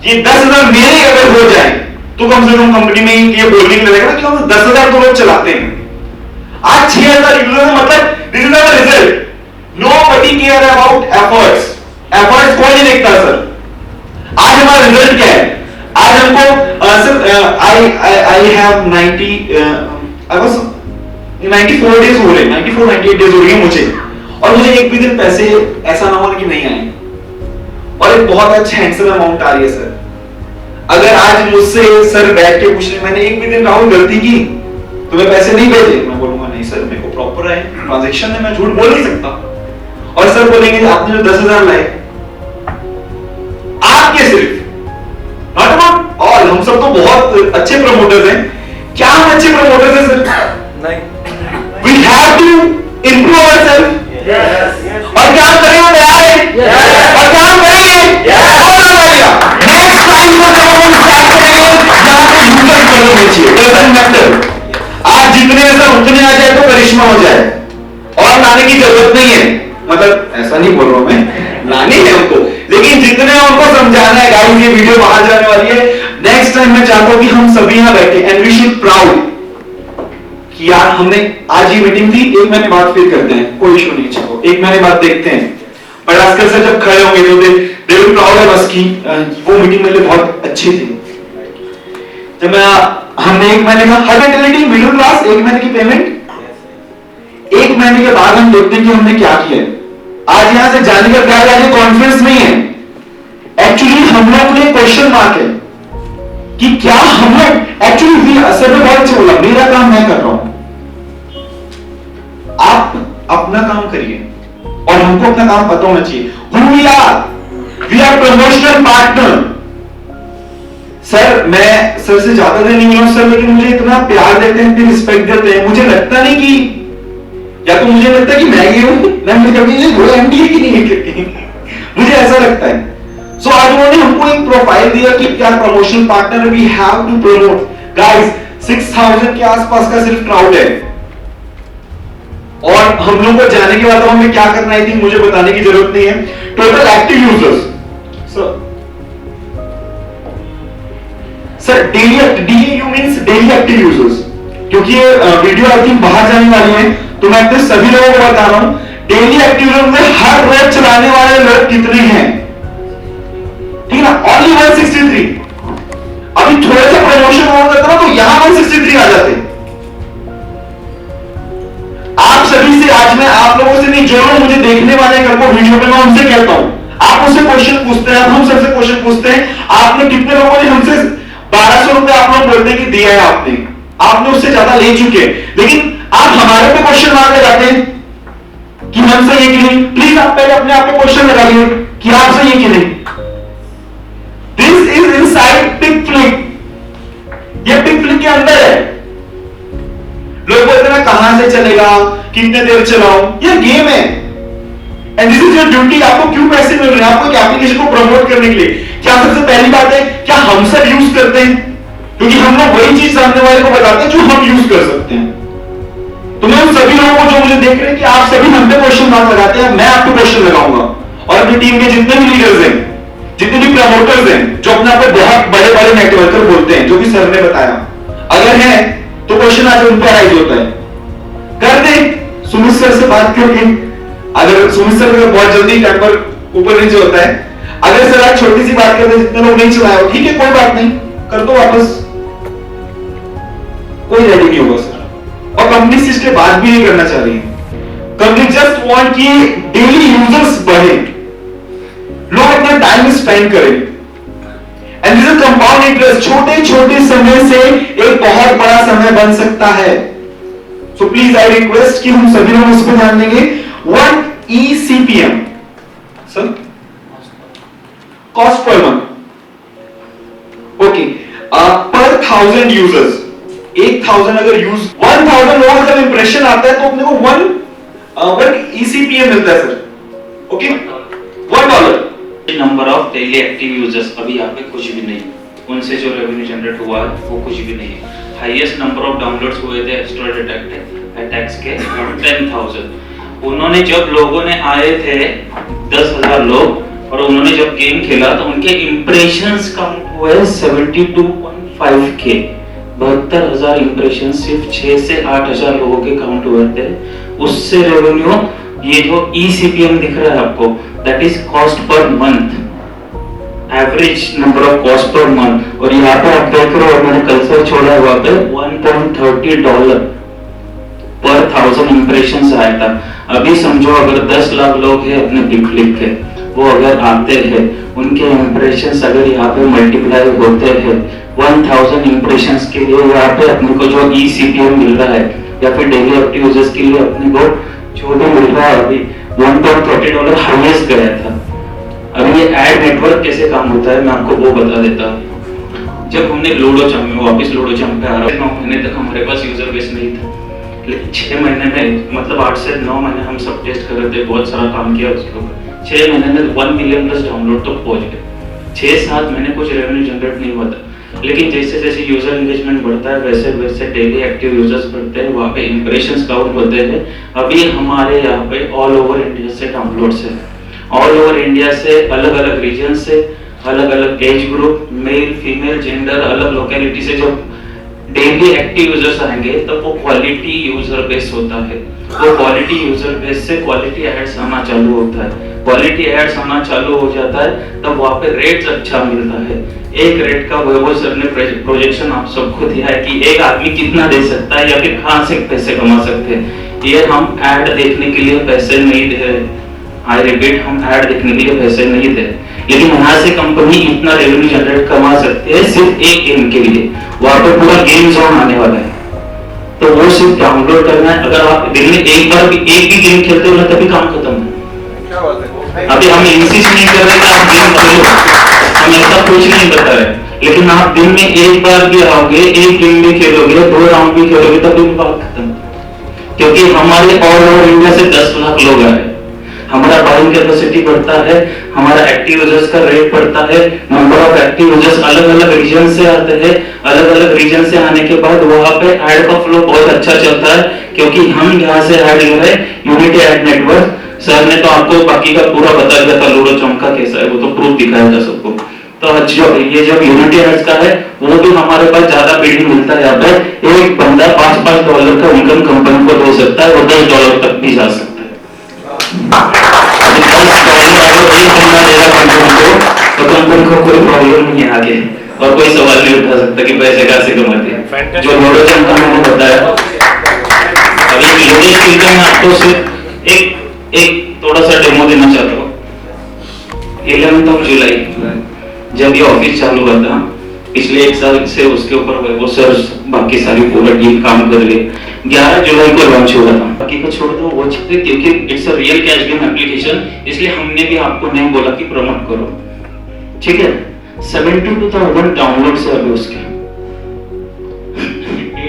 ये 10,000 मेरे अगर हो जाए तो कम से कम कंपनी में ये बोलने के लगेगा कि हम 10,000 तो लोग चलाते हैं। आज 6,000 यूजर्स, मतलब this is the result. Nobody care about efforts, efforts कोई नहीं देखता सर। आज हमारा रिजल्ट क्या है? आज हमको सर आई हैव 94 डेज हो रहे हैं, 94-98 डेज हो रही है मुझे, और मुझे एक भी दिन पैसे ऐसा ना हो कि नहीं आए, और एक बहुत अच्छा हैंडसम अमाउंट आ रही है सर। अगर आज मुझसे सर बैठ के पूछ रहे, मैंने एक भी दिन राहुल गलती की, तुम्हें पैसे नहीं भेजे, मैं बोलूंगा नहीं सर, मेरे को प्रॉपर है ट्रांजैक्शन है, मैं झूठ बोल नहीं सकता। और सर बोलेंगे आपने जो 10,000 लाए आपके सिर्फ, नॉट अबाउट ऑल, हम सब तो बहुत अच्छे प्रमोटर्स हैं। क्या हम अच्छे प्रमोटर्स हैं सर? नहीं। We have to improve ourself. और क्या हम करेंगे तैयार है? और क्या हम करेंगे? नेक्स्ट टाइम वो जब हम स्टार्ट करेंगे जहां पे यूजर करने चाहिए, डजंट मैटर। आज जितने सर उतने आ जाए तो करिश्मा हो जाए, और लाने की जरूरत नहीं है, मतलब ऐसा नहीं बोल रहा हूं मैं, लाने है उनको, लेकिन जितने उनको समझाना है गाइस, ये वीडियो बाहर जाने वाली है। नेक्स्ट टाइम मैं चाहता हूं कि हम सभी यहां बैठे एंड वी शुड प्राउड कि यार हमने आज ये मीटिंग थी, एक महीने बाद फिर करते हैं, कोई इशू नहीं, चलो एक महीने बाद देखते हैं। पर आजकल से जब खड़े होंगे तो दे विल प्राउड है बस की वो मीटिंग मेरे लिए बहुत अच्छी थी। जब हमने एक महीने का हॉस्पिटैलिटी मिडिल क्लास, एक महीने की पेमेंट, एक महीने के बाद हम देखते हैं कि हमने क्या किया। आज यहां से जाने का क्या है, कॉन्फ्रेंस नहीं है, एक्चुअली हम लोग ने क्वेश्चन मार्क है कि क्या हम लोग एक्चुअली सर ने बहुत अच्छा बोला, मेरा काम मैं कर रहा हूं, आप अपना काम करिए और हमको अपना काम पता होना चाहिए। Who we are promotional partner. Sir मैं सर से ज्यादा देर नहीं मिला सर, लेकिन मुझे इतना प्यार देते हैं, इतनी रिस्पेक्ट देते हैं, मुझे लगता नहीं कि, या तो मुझे लगता है कि मैं ये हूं ना, मुझे कभी ये वो एमडी है कि नहीं है करके मुझे ऐसा लगता है। सो आज उन्होंने हमको एक प्रोफाइल दिया कि क्या promotional partner we have to promote. Guys 6000 के आसपास का सिर्फ क्राउड है, और हम लोग को जाने के बाद हमें क्या करना है, मुझे बताने की जरूरत नहीं है। Total active users sir DAU means daily active users, क्योंकि ये वीडियो आई थिंक बाहर जाने वाली है, तो मैं अपने सभी लोगों को बता रहा हूं डेली एक्टिव यूजर में हर रोज चलाने वाले लोग कितने हैं, ठीक है ना? ओनली 163। अभी थोड़ा सा प्रमोशन हो जाता ना तो यहां 163 आ जाते। आप सभी से आज मैं आप लोगों से नहीं, जो लोग मुझे देखने वाले हैं कल को वीडियो पे, मैं उनसे कहता हूं, आप मुझसे क्वेश्चन पूछते हैं, हम सबसे क्वेश्चन पूछते हैं, आपने कितने लोगों ने हमसे 1200 रुपए आप लोग बोलते हैं कि दिया है आपने उससे ज्यादा ले चुके, लेकिन आप हमारे पे क्वेश्चन मार लगाते हैं कि हमसे ये कि नहीं। प्लीज आप पहले अपने आप पे क्वेश्चन लगाइए कि आपसे ये कि नहीं। This is inside Pick Flick, ये पिक फ्लिक के अंदर है। लोग बोलते हैं कहां से चलेगा, कितने देर चलाऊं, ये गेम है and this is your duty. आपको क्यों पैसे मिल रहे हैं? आपको एक एप्लीकेशन को प्रमोट करने के लिए। क्या सबसे पहली बात है, क्या हम सब यूज करते हैं? क्योंकि हम लोग वही चीज सामने वाले को बताते हैं जो हम यूज कर सकते हैं। तो मैं उन सभी लोगों को जो मुझे देख रहे हैं कि आप सभी हम पे क्वेश्चन मार्क लगाते हैं, मैं आपको क्वेश्चन लगाऊंगा, और अपनी टीम के जितने भी लीडर्स हैं, जितने भी प्रमोटर्स हैं, जो अपने आप को बहुत बड़े बड़े नेटवर्कर बोलते हैं, जो भी सर ने बताया, अगर है तो क्वेश्चन आज उन पर राइज होता है। कर दे सुमित सर से बात करके, अगर सुमित सर का बहुत जल्दी टेम्पर ऊपर नीचे होता है, अगर सर आज छोटी सी बात करते जितने लोग नहीं चलाए, ठीक है कोई बात नहीं, कर दो वापस, कोई रेडी नहीं होगा सर। और कंपनी इसके बाद भी नहीं करना चाह रही है। कंपनी जस्ट वांट कि डेली यूजर्स बढ़े, लोग अपना टाइम स्पेंड करें, and this is compound interest. छोटे छोटे समय से एक बहुत बड़ा समय बन सकता है। सो प्लीज आई रिक्वेस्ट कि हम सभी लोग उस पर ध्यान देंगे। 1 ECPM sir, cost per month, okay, पर 1000 यूजर्स, 1000 अगर 1000 लोगों का जब इंप्रेशन आता है तो अपने को 1 ECPM मिलता है sir. Okay $1 number of daily active users, अभी यहाँ पे कुछ भी नहीं, उनसे जो रेवेन्यू जनरेट हुआ है वो कुछ भी नहीं है। हाईएस्ट नंबर ऑफ डाउनलोड्स हुए थे एस्ट्रॉयड अटैक्स के 10,000। उन्होंने जब लोगों ने आए थे 10,000 लोग और उन्होंने जब गेम खेला तो उनके इंप्रेशंस काउंट हुए 72.5K। 72,000 इंप्रेशन सिर्फ 6 से 8,000 लोगों के काउंट हुए थे। उससे रेवेन्यू, ये जो ECPM दिख रहा है आपको, that is cost per month, average number of cost per month. और यहाँ पे आप देख रहे हो, मैंने कल से छोड़ा है वहाँ पे $1.30 पर 1000 इंप्रेशन आया था। अभी समझो अगर 10 लाख लोग हैं अपने पिक क्लिक के, वो अगर आते हैं, उनके इंप्रेशन अगर यहाँ पे मल्टीप्लाई होते हैं 1000 इंप्रेशन के लिए, यहाँ पे अपने को जो ECPM मिल रहा है या फिर डेली एक्टिव यूजर्स के लिए अपने को जो भी मिल रहा है, अभी $1.30 हाईएस्ट गया था। अभी ये एड नेटवर्क कैसे काम होता है मैं आपको वो बता देता हूँ। जब हमने लूडो चैंप में, वापस लूडो चैंप पे आ रहा हूँ, 9 महीने तक हमारे पास यूजर बेस नहीं था, लेकिन 6 महीने में, मतलब 8 से 9 महीने हम सब टेस्ट कर रहे थे, बहुत सारा काम किया उसके ऊपर। 6 महीने में 1 मिलियन प्लस डाउनलोड तो पहुंच गए। 6-7 महीने कुछ रेवेन्यू जनरेट नहीं हुआ था, लेकिन जैसे जैसे यूजर एंगेजमेंट बढ़ता है वैसे वैसे डेली एक्टिव यूजर्स बढ़ते हैं, वहाँ पे इंप्रेशंस काउंट होते हैं। अभी हमारे यहाँ पे ऑल ओवर इंडिया से डाउनलोड्स है, ऑल ओवर इंडिया से, अलग अलग रीजन से, अलग अलग age group, male female gender, अलग लोकेलिटी से जब डेली एक्टिव यूजर्स आएंगे तब वो क्वालिटी यूजर बेस होता है। वो क्वालिटी यूजर बेस से क्वालिटी एड्स आना चालू होता है, क्वालिटी एड्स आना चालू हो जाता है, तब वहाँ पे रेट्स अच्छा मिलता है। एक रेट का वैभव सर ने प्रोजेक्शन आप सबको दिया है कि एक आदमी कितना दे सकता है या फिर कहाँ से पैसे कमा सकते हैं। ये हम ऐड देखने के लिए पैसे नहीं दे रहे, आई रिपीट, हम ऐड देखने के लिए पैसे नहीं दे, लेकिन यहाँ से कंपनी इतना रेवेन्यू जनरेट कमा सकती है सिर्फ एक गेम के लिए। वहाँ पे पूरा गेम जोन आने वाला है, तो वो सिर्फ डाउनलोड करना है। अगर आप दिन में एक भी गेम खेलते हो ना, तभी काम खत्म है। अभी हम इंसिस्ट नहीं कर रहे कि आप गेम खेलो, हम ऐसा कुछ नहीं बता रहे, लेकिन आप दिन में एक बार भी आओगे, एक गेम भी खेलोगे, 2 राउंड भी खेलोगे, तभी बात खत्म। क्योंकि हमारे ऑल ओवर इंडिया से 10 लाख लोग आए, हमारा बाइंग कैपेसिटी बढ़ता है, हमारा एक्टिव यूजर्स का रेट बढ़ता है, नंबर ऑफ एक्टिव यूजर्स अलग अलग रीजन से आते हैं, अलग अलग रीजन से आने के बाद वहां पे ऐड का फ्लो बहुत अच्छा चलता है। क्योंकि हम यहाँ से ऐड ले रहे हैं यूनिटी एड नेटवर्क। सर ने तो आपको बाकी का पूरा बता दिया था, लूडो चमका कैसा है, वो तो प्रूफ दिखाया था सबको। तो ये जब यूनिटी एड्स का है, वो भी हमारे पास ज्यादा बिडिंग मिलता है। यहाँ पे एक बंदा $5 का इनकम कंपनी को दे सकता है, वो $10 तक भी जा सकता है। तो कंपनी को कोई प्रॉब्लम नहीं है आगे, और कोई सवाल नहीं उठा सकता कि पैसे कहाँ से कमाते हैं। जो लूडो चैंप का मैंने बताया, अभी लूडो स्किल का मैं आपको सिर्फ एक थोड़ा सा डेमो देना चाहता हूँ। 11 जुलाई जब ये ऑफिस चालू हुआ था, पिछले 1 साल से उसके ऊपर वो सर बाकी सारी पूरा टीम काम कर रही है। 11 जुलाई को लॉन्च हुआ था, बाकी को छोड़ दो वो चीजें, क्योंकि it's a real cash game application, इसलिए हमने भी आपको नहीं बोला कि प्रमोट करो, ठीक है। 72,000 डाउनलोड है अभी उसके,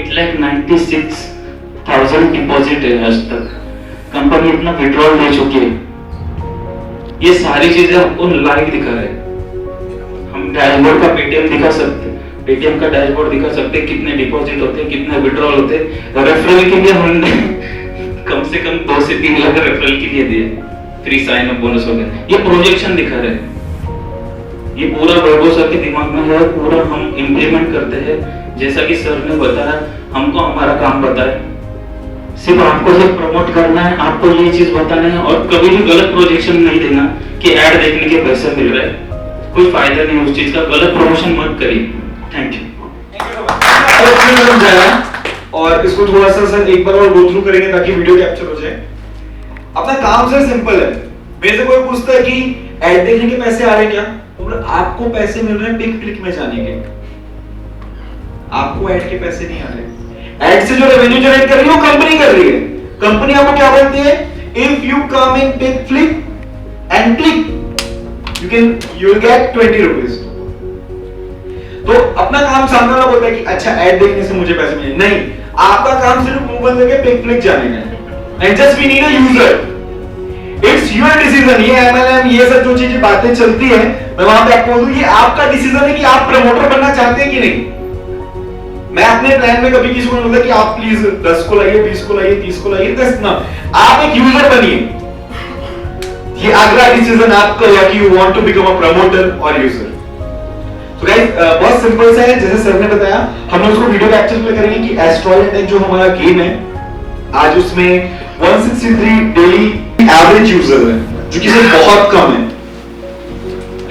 8,96,000 डिपॉजिट है आज तक, कंपनी इतना विड्रॉल ले चुकी है। ये सारी चीजें आपको लाइव दिखा रहे हैं। हम डैशबोर्ड का पेटीएम दिखा सकते हैं, पेटीएम का डैशबोर्ड दिखा सकते हैं, कितने डिपॉजिट होते हैं, कितने विड्रॉल होते हैं। रेफरल के लिए हमने कम से कम 2 से 3 लाख रेफरल के लिए दिए, फ्री साइन अप बोनस हो गया। ये प्रोजेक्शन दिखा रहे हैं, ये पूरा वैभव सर के दिमाग में है, पूरा हम इम्प्लीमेंट करते हैं जैसा कि सर ने बताया। हमको हमारा काम बताया, सिर्फ आपको सिर्फ प्रमोट करना है, आपको ये चीज बताना है, और कभी भी गलत प्रोजेक्शन नहीं देना कि ऐड देखने के पैसे मिल रहे हैं, कोई फायदा नहीं उस चीज का, गलत प्रमोशन मत करिए। Thank you. और इसको थोड़ा सा सर एक बार और गो थ्रू करेंगे ताकि वीडियो कैप्चर हो जाए। अपना काम सर सिंपल है, मेरे से कोई पूछता है कि ऐड देखने के पैसे आ रहे हैं क्या, तो आपको पैसे मिल रहे हैं पिक क्लिक में जाने के, आपको ऐड के पैसे नहीं आ रहे। ऐड से जो रेवेन्यू जनरेट कर रही है वो कंपनी कर रही है। कंपनी आपको क्या बोलती है, if you come in pic click and click you will get 20 rupees। तो अपना काम सामने वाला बोलता है कि अच्छा ऐड देखने से मुझे पैसे मिले, नहीं, आपका काम सिर्फ मुंह बंद करके पिक क्लिक जाने का है। And just we need a user, it's your decision. ये MLM ये सब जो चीजें बातें चलती है, मैं वहां पे आपको बोलूं, ये आपका डिसीजन है कि आप प्रमोटर बनना चाहते हैं कि नहीं। मैं अपने प्लान में कभी किसी को नहीं बोलता कि आप प्लीज 10 को लाइए, 20 को लाइए, 30 को लाइए, 10 ना, आप एक यूजर बनिए। ये अगला डिसीजन आपका होगा कि you want to become a promoter और यूजर। तो गाइस बहुत सिंपल सा है, जैसे सर ने बताया, हम लोग उसको वीडियो कैप्चर में करेंगे कि एस्ट्रॉयड अटैक जो हमारा गेम है, आज उसमें 163 डेली एवरेज यूजर है, जो कि सर बहुत कम है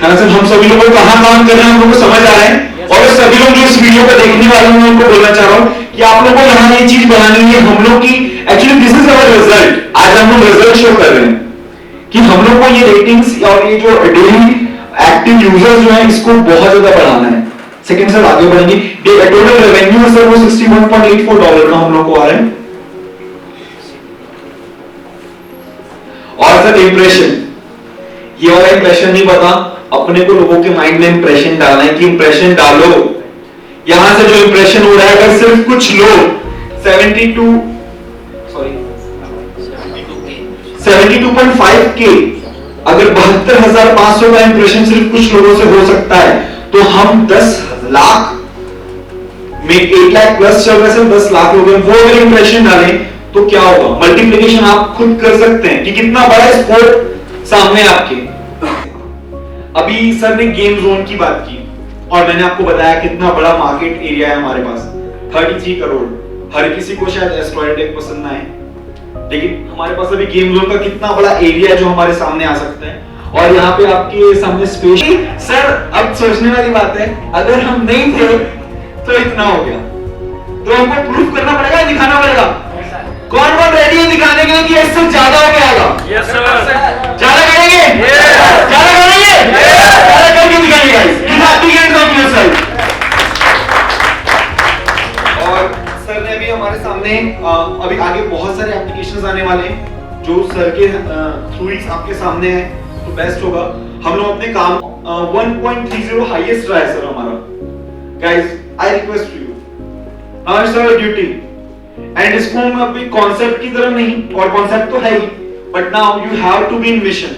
ना सर। हम सभी लोग कहां काम कर रहे हैं हम लोग को समझ आ रहा है, और सभी लोग जो इस वीडियो को देखने वाले हैं उनको बोलना चाह रहा हूं कि आप लोगों को यहाँ ये चीज बनानी है हम लोग की। Actually this is our result. आज हम लोग रिजल्ट शो कर रहे हैं कि हम लोग को ये रेटिंग्स और ये जो डेली एक्टिव यूजर्स जो है इसको बहुत ज्यादा बढ़ाना है। सेकंड सर आगे बढ़ेंगे। टोटल रेवेन्यू सर वो $61.84 का हम लोग को आ रहा है। और सर इंप्रेशन, ये वाला इंप्रेशन नहीं पता, अपने को लोगों के माइंड में इंप्रेशन डालना है कि इंप्रेशन डालो। यहां से जो इंप्रेशन हो रहा है, अगर सिर्फ कुछ लोग 72.5K, अगर 72,500 का इंप्रेशन सिर्फ कुछ लोगों से हो सकता है, तो हम 10 लाख में 1 लाख प्लस चल रहे हैं, 10 लाख हो गए, वो अगर इंप्रेशन डालें तो क्या होगा? मल्टीप्लिकेशन आप खुद कर सकते हैं कि कितना बड़ा स्कोप सामने आपके। अभी सर ने गेम जोन की बात की और मैंने आपको बताया कितना बड़ा मार्केट एरिया है हमारे पास, 33 करोड़। हर किसी को शायद एस्ट्रॉयड अटैक पसंद ना आए, लेकिन हमारे पास अभी गेम जोन का कितना बड़ा एरिया है जो हमारे सामने आ सकता है। और यहाँ पे आपके सामने स्पेस। सर अब सोचने वाली बात है, अगर हम नहीं थे तो इतना हो गया, तो हमको प्रूफ करना पड़ेगा, दिखाना पड़ेगा। कौन कौन रेडी है दिखाने के लिए कि इससे ज्यादा हो गया? Yes sir. ज्यादा करेंगे? ज्यादा करेंगे? ज्यादा करके दिखाएंगे guys. In application of yourself. और सर ने अभी हमारे सामने अभी आगे बहुत सारे एप्लीकेशंस आने वाले हैं जो सर के थ्रू ही आपके सामने है, तो बेस्ट होगा। हम लोग अपने काम 1.30 हाईएस्ट रहा है सर हमारा। Guys I request you, now it's our duty, and इसको हम अभी कॉन्सेप्ट की तरह नहीं, और कॉन्सेप्ट तो है ही, but now you have to be in mission,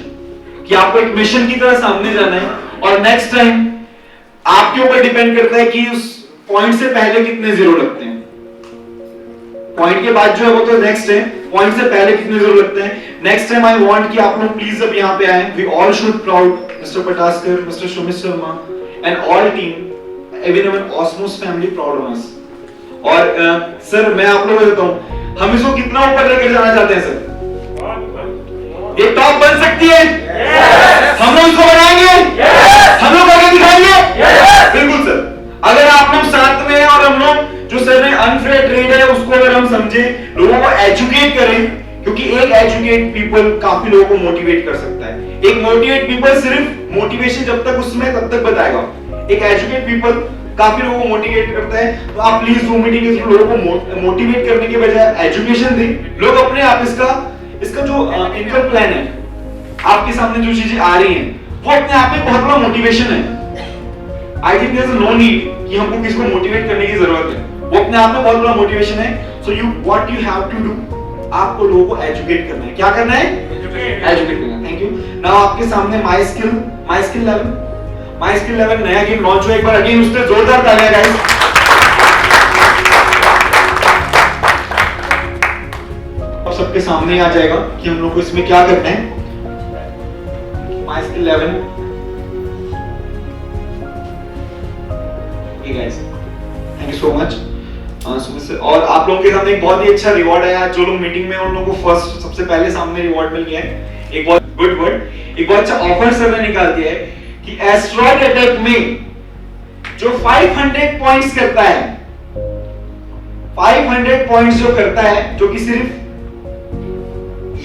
कि आपको एक मिशन की तरह सामने जाना है। और नेक्स्ट टाइम आपके ऊपर डिपेंड करता है कि उस पॉइंट से पहले कितने जीरो लगते हैं। पॉइंट के बाद जो है वो तो नेक्स्ट है, पॉइंट से पहले कितने जीरो लगते हैं। नेक्स्ट टाइम आई वांट कि आप लोग प्लीज अब यहाँ पे आए। We all should proud mister Pataskar, mister Sumit Sharma and all team, everyone Osmos family proud of us. और सर मैं आप लोगों को देता हूं, हम इसको कितना ऊपर लेकर जाना चाहते हैं सर? ये टॉप बन सकती है? हम लोग इसको बनाएंगे, हम लोग आगे दिखाएंगे। बिल्कुल सर, अगर आप लोग साथ में हैं और हम लोग जो सर ने अनफेयर ट्रेड है उसको अगर हम समझे, लोगों को एजुकेट करें, क्योंकि एक एजुकेट पीपल काफी लोगों को मोटिवेट कर सकता है। एक मोटिवेट पीपल सिर्फ मोटिवेशन जब तक उसमें तब तक बताएगा, एक एजुकेट पीपल काफी लोगों को मोटिवेट करता है। तो आप प्लीज जूम मीटिंग के थ्रू लोगों को मोटिवेट करने के बजाय एजुकेशन दें। लोग अपने आप इसका जो इनकम प्लान है, आपके सामने जो चीजें आ रही हैं, वो अपने आप में बहुत बड़ा मोटिवेशन है। I think there is no need कि हमको किसी को मोटिवेट करने की जरूरत है, वो अपने आप में बहुत बड़ा मोटिवेशन है। So you what you have to do, आपको लोगों को एजुकेट करना है। क्या करना है? एजुकेट करना है। Thank you. नाउ आपके सामने माई स्किल 11 नया गेम लॉन्च हुआ। एक बार अगेन उस पे जोरदार तालियां गाइस। अब सबके सामने आ जाएगा कि हम लोग को इसमें क्या करना है। माई skill 11 guys, thank you so much. और आप लोगों के सामने एक बहुत ही अच्छा रिवॉर्ड आया। जो लोग मीटिंग में उन लोगों को फर्स्ट सबसे पहले सामने रिवॉर्ड मिल गया है। एक बहुत गुड वर्ड, एक बहुत अच्छा ऑफर सर ने निकाल दिया है कि एस्ट्रॉयड अटैक में जो 500 पॉइंट्स करता है, 500 पॉइंट्स जो करता है, जो कि सिर्फ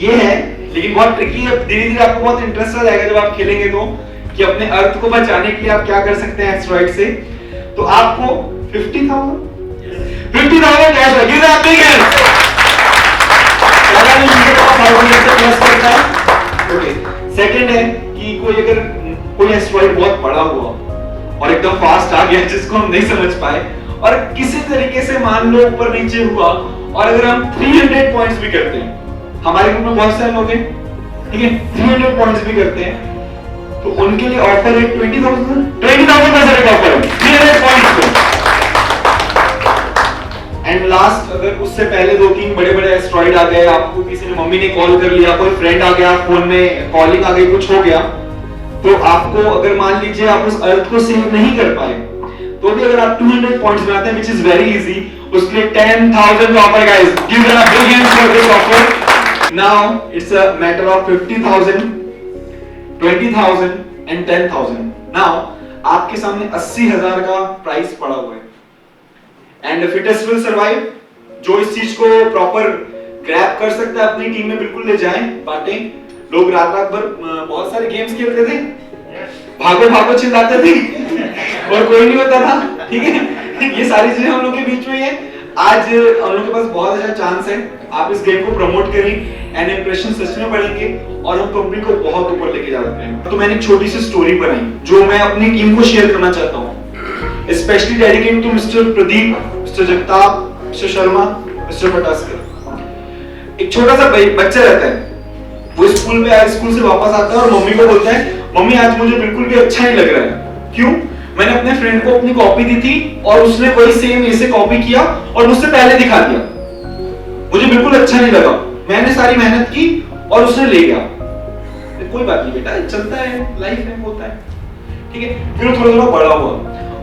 ये है, लेकिन बहुत ट्रिकी है। धीरे धीरे आपको बहुत इंटरेस्ट आ जाएगा जब आप खेलेंगे तो, कि अपने अर्थ को बचाने के लिए आप क्या कर सकते हैं एस्ट्रॉयड से। तो आपको 50,000 कैश लगेगा। आप देखें सेकंड है कि कोई अगर कोई एस्ट्रॉयड बहुत बड़ा हुआ और एकदम फास्ट आ गया जिसको हम नहीं समझ पाए, और किसी तरीके से मान लो ऊपर नीचे हुआ, और अगर हम 300 पॉइंट्स भी करते हैं, हमारे ग्रुप में बहुत सारे लोग हैं, ठीक है, 300 पॉइंट्स भी करते हैं, तो उनके लिए ऑफर है 20,000 का सर ऑफर है 300 पॉइंट्स को। एंड लास्ट, अगर उससे पहले 2-3 बड़े-बड़े एस्ट्रॉइड आ गए, आपको किसी ने, मम्मी ने कॉल कर लिया, कोई फ्रेंड आ गया, फोन में कॉलिंग आ गई, कुछ हो गया, तो आपको, अगर मान लीजिए आप उस अर्थ को सेव नहीं कर पाए, तो भी अगर आप 200 पॉइंट्स बनाते हैं, which is very easy, उसके लिए 10,000 offer guys, give them a big hand for this offer. Now it's a matter of 50,000, 20,000 and 10,000. Now आपके सामने 80,000 का प्राइस पड़ा हुआ है, and the fittest will survive. जो इस चीज को प्रॉपर ग्रैब कर सकता है अपनी टीम में बिल्कुल ले जाएं, बांटें। लोग रात भर बहुत सारे गेम्स खेलते थे, भागो भागो चिल्लाते थे और कोई नहीं होता था, ठीक है। ये सारी चीजें हम लोग के बीच में है। आज हम लोग के पास बहुत अच्छा चांस है, आप इस गेम को प्रमोट करें, एंड इंप्रेशन सच में बढ़ेंगे और हम कंपनी को बहुत ऊपर लेके जा सकते हैं। तो मैंने एक छोटी सी स्टोरी बनाई जो मैं अपनी टीम को शेयर करना चाहता हूँ, specially dedicated to mister Pradeep, mister Jagtap, mister Sharma, mister Pataskar. एक छोटा सा बच्चा रहता है, वो स्कूल से वापस आता है और मम्मी को बोलता है, मम्मी आज मुझे बिल्कुल भी अच्छा नहीं लग रहा है। क्यों? मैंने अपने फ्रेंड को अपनी कॉपी दी थी और उसने वही सेम ऐसे कॉपी किया और मुझसे पहले दिखा दिया, मुझे बिल्कुल अच्छा नहीं लगा, मैंने सारी मेहनत की और उसने ले गया। कोई बात नहीं बेटा, चलता है, लाइफ में होता है, ठीक है। फिर थोड़ा थोड़ा बड़ा हुआ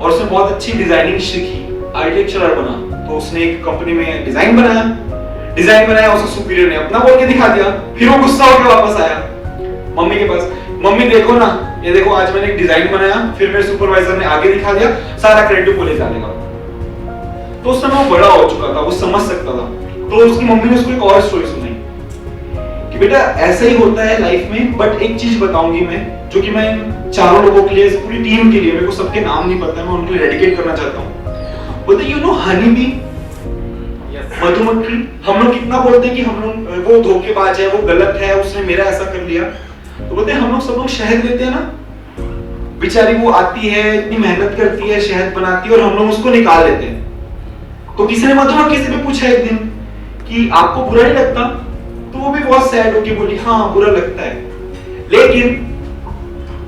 और उसने बहुत अच्छी डिजाइनिंग सीखी, आर्किटेक्चरर बना, तो उसने एक कंपनी में डिजाइन बनाया, उसका सुपीरियर ने अपना बोल के दिखा दिया। फिर वो गुस्सा होकर वापस आया मम्मी के पास, मम्मी देखो ना, ये देखो आज मैंने एक डिजाइन बनाया, फिर मेरे सुपरवाइजर ने आगे दिखा दिया, सारा क्रेडिट को ले जाएगा। तो उस समय वो बड़ा हो चुका था, वो समझ सकता था। तो उसकी मम्मी ने उसको एक और स्टोरी सुनाई कि बेटा ऐसा ही होता है लाइफ में, बट एक चीज बताऊंगी मैं, जो कि मैं चारों लोगों के लिए, पूरी टीम के लिए, मेरे को सबके नाम नहीं पता है, मैं उनके लिए डेडिकेट करना चाहता हूँ। बोलते यू नो हनी बी, मधुमक्खी, हम लोग कितना बोलते हैं कि हम लोग वो धोखेबाज है, वो गलत है, उसने मेरा ऐसा कर लिया, तो बोलते हैं हम लोग सब लोग शहद लेते हैं ना, बेचारी वो आती है, इतनी मेहनत करती है, शहद बनाती है और हम लोग उसको निकाल लेते हैं। तो किसी ने मधुमक्खी से भी पूछा एक दिन कि आपको बुरा नहीं लगता, तो वो भी बहुत सैड होके बोली हाँ बुरा लगता है, लेकिन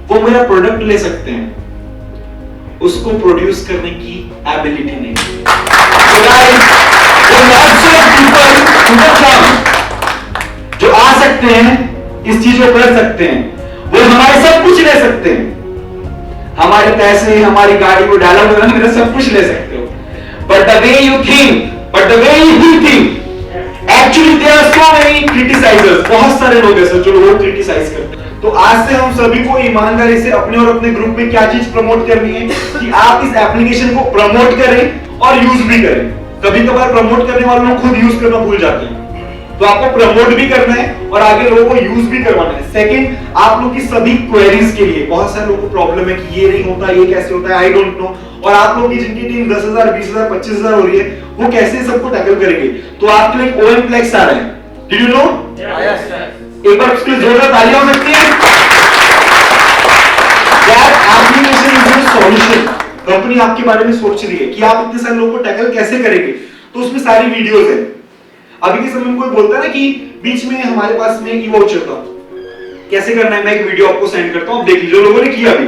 वो मेरा प्रोडक्ट ले सकते हैं, उसको प्रोड्यूस करने की एबिलिटी नहीं। जो आ सकते हैं, इस चीज को कर सकते हैं, वो हमारे सब कुछ ले सकते हैं, हमारे पैसे, हमारी गाड़ी को डायलॉग वगैरह मेरा सब कुछ ले सकते हो, but the way you think, but the way you think, actually there are so many criticisers, बहुत सारे लोग ऐसे जो लोग क्रिटिसाइज करते हैं। तो आज से हम सभी को ईमानदारी से अपने और अपने ग्रुप में क्या चीज प्रमोट करनी है कि आप इस एप्लीकेशन को प्रमोट करें और यूज भी करें। कभी कभार प्रमोट करने वाले लोग खुद यूज करना भूल जाते हैं, तो आपको प्रमोट भी करना है और आगे लोगों को यूज भी करवाना है। सेकंड, आप लोग की सभी क्वेरीज के लिए, बहुत सारे लोगों को प्रॉब्लम है कि ये नहीं होता, ये कैसे होता है, आई डोंट नो, और आप लोग की जिनकी टीम 10,000, 20,000, 25,000 हो रही है, वो कैसे सबको टैकल करेंगे। तो आपके लिए ओएमप्लेक्स आ रहा है, did you know? Yes sir. एक बार उसके लिए जोरदार तालियां हो सकती है। That application is a solution. Company आपके बारे में सोच रही है कि आप इतने सारे लोगों को टैकल कैसे करेंगे, तो उसमें सारी वीडियोस है। अभी के समय में कोई बोलता है ना कि बीच में हमारे पास में ई वाउचर था, कैसे करना है, मैं एक वीडियो आपको सेंड करता हूं, आप देख लीजिए, लोगों ने किया अभी,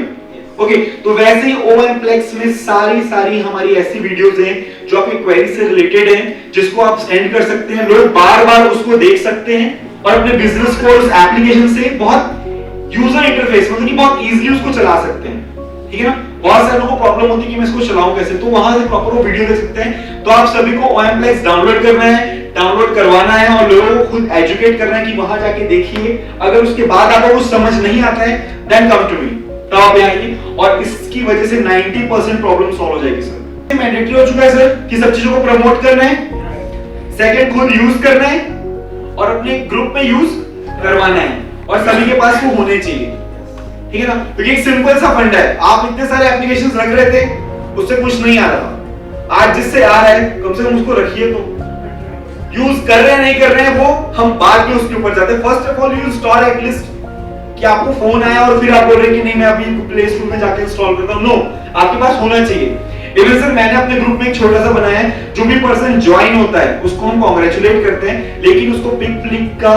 ओके। तो वैसे ही ओएमप्लेक्स में सारी हमारी ऐसी वीडियोस हैं जो आपकी क्वेरी से रिलेटेड हैं, जिसको आप सेंड कर सकते हैं, लोग बार-बार उसको देख सकते हैं और अपने बिजनेस को उस एप्लीकेशन से बहुत यूजर इंटरफेस, मतलब कि बहुत इजीली उसको चला सकते हैं, ठीक है ना। बहुत सारे लोगों को प्रॉब्लम होती है कि मैं इसको चलाऊं कैसे, तो वहां से प्रॉपर वो वीडियो देख सकते हैं। तो आप सभी को ओएमप्लेक्स डाउनलोड करना है, डाउनलोड करवाना है और लोगों को खुद एजुकेट करना है कि वहां जाके देखिए, अगर उसके बाद आपको कुछ समझ नहीं आता है देन कम टू मी, तब आप आइए, और इसकी वजह से 90% प्रॉब्लम सॉल्व हो जाएगी सर। मैंडेटरी हो चुका है सर कि सब चीजों को प्रमोट करना है, सेकंड खुद यूज करना है और अपने ग्रुप में यूज करवाना है, और सभी के पास वो होने चाहिए, ठीक है ना। क्योंकि एक सिंपल सा फंडा है, आप इतने सारे एप्लीकेशंस रख रहे थे, उससे कुछ नहीं आ रहा था, आज जिससे आ रहा है कम से कम उसको रखिए, तो यूज कर रहे हैं नहीं कर रहे हैं वो हम बाद में उसके ऊपर जाते हैं। First of all you install at least, कि आपको फोन आया और फिर आप बोल रहे हैं कि नहीं मैं अभी प्ले स्टोर में जाके इंस्टॉल करता हूं, नो, आपके पास होना चाहिए। इवन सर मैंने अपने ग्रुप में एक छोटा सा बनाया है, जो भी पर्सन ज्वाइन होता है उसको हम कांग्रेचुलेट करते हैं, लेकिन उसको पिक फ्लिक का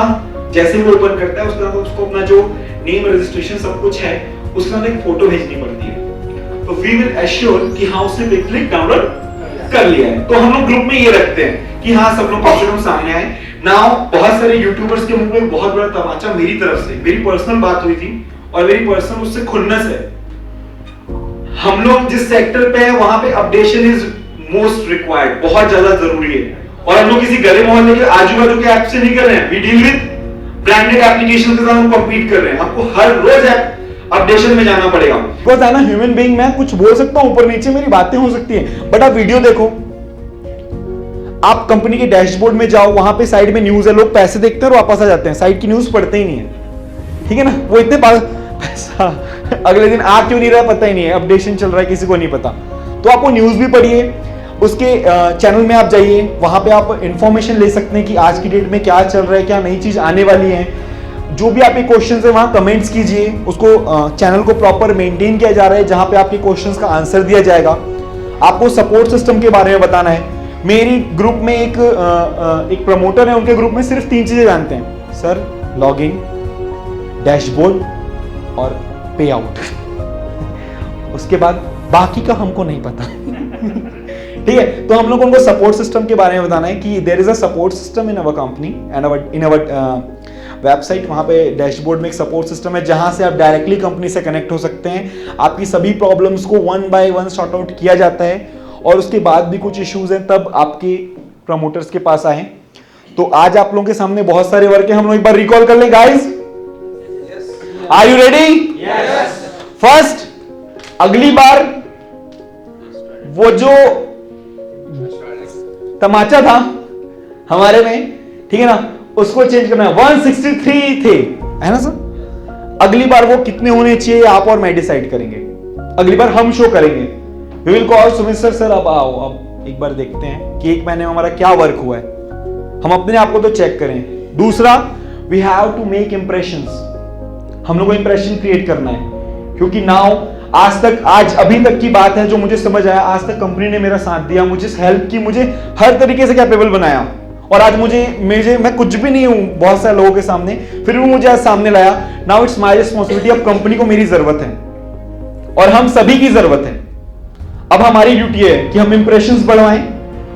जैसे ही वो ओपन करता है उसके बाद उसको अपना जो नेम रजिस्ट्रेशन सब कुछ है उसके बाद एक फोटो भेजनी पड़ती है। तो वी विल एश्योर कि हाँ उसने क्लिक डाउनलोड कर लिया है। तो हम लोग ग्रुप में ये रखते हैं कि हाँ सब लोग कम से कम सामने आए। नाउ बहुत सारे यूट्यूबर्स के मुंह में बहुत बड़ा तमाचा मेरी तरफ से, मेरी पर्सनल बात हुई थी और मेरी पर्सनल उससे खुन्नस है। हम लोग जिस सेक्टर पे है वहां पे अपडेशन इज मोस्ट रिक्वायर्ड, बहुत ज्यादा जरूरी है। और हम लोग किसी गली मोहल्ले के आजू बाजू के ऐप से नहीं कर रहे हैं, we deal with branded application के साथ हम कम्पीट कर रहे हैं। हमको हर रोज अपडेशन में जाना पड़ेगा। बिकॉज है ना ह्यूमन बीइंग, मैं कुछ बोल सकता हूं, ऊपर नीचे मेरी बातें हो सकती है, बट आप वीडियो देखो, आप कंपनी के डैशबोर्ड में जाओ, वहां पे साइड में न्यूज है, लोग पैसे देखते हैं और वापस आ जाते हैं, साइड की न्यूज पढ़ते ही नहीं है, ठीक है ना। वो इतने पैसा अगले दिन आ क्यों नहीं रहा पता ही नहीं है, अपडेशन चल रहा है किसी को नहीं पता। तो आप वो न्यूज भी पढ़िए, उसके चैनल में आप जाइए, वहां पे आप इंफॉर्मेशन ले सकते हैं कि आज की डेट में क्या चल रहा है, क्या नई चीज आने वाली है। जो भी आपके क्वेश्चंस है वहां कमेंट्स कीजिए, उसको चैनल को प्रॉपर मेंटेन किया जा रहा है जहां पे आपके क्वेश्चंस का आंसर दिया जाएगा। आपको सपोर्ट सिस्टम के बारे में बताना है। मेरी ग्रुप में एक प्रमोटर है, उनके ग्रुप में सिर्फ 3 चीजें जानते हैं, सर लॉगिन, डैशबोर्ड और पे आउट। उसके बाद बाकी का हमको नहीं पता। ठीक है, तो हम लोग उनको सपोर्ट सिस्टम के बारे में बताना है कि there is a support system in our company and in our website. वहां पे डैशबोर्ड में एक सपोर्ट सिस्टम है जहां से आप डायरेक्टली कंपनी से कनेक्ट हो सकते हैं। आपकी सभी प्रॉब्लम्स को 1 by 1 सॉर्ट आउट किया जाता है और उसके बाद भी कुछ इश्यूज हैं तब आपके प्रमोटर्स के पास आए। तो आज आप लोगों के सामने बहुत सारे वर्क है, हम लोग एक बार रिकॉल कर लें guys. Are you ready? Yes. First, अगली बार वो जो तमाचा था हमारे में, ठीक है ना, उसको चेंज करना है। 163 थे, है ना सर। अगली बार वो कितने होने चाहिए आप और मैं डिसाइड करेंगे। अगली बार हम शो करेंगे। We will call Sumit sir, sir अब आओ, अब एक बार देखते हैं कि 1 महीने में हमारा क्या वर्क हुआ है। हम अपने आप को तो चेक करें। दूसरा, we have to make impressions. हम लोग को इंप्रेशन क्रिएट करना है, क्योंकि नाउ आज तक, आज अभी तक की बात है जो मुझे समझ आया, आज तक कंपनी ने मेरा साथ दिया, मुझे हेल्प की, मुझे हर तरीके से कैपेबल बनाया। और आज मैं कुछ भी नहीं हूं बहुत सारे लोगों के सामने, फिर भी मुझे आज सामने लाया। Now it's my responsibility. अब कंपनी को मेरी जरूरत है और हम सभी की जरूरत है। अब हमारी ड्यूटी है कि हम इंप्रेशंस बढ़वाएं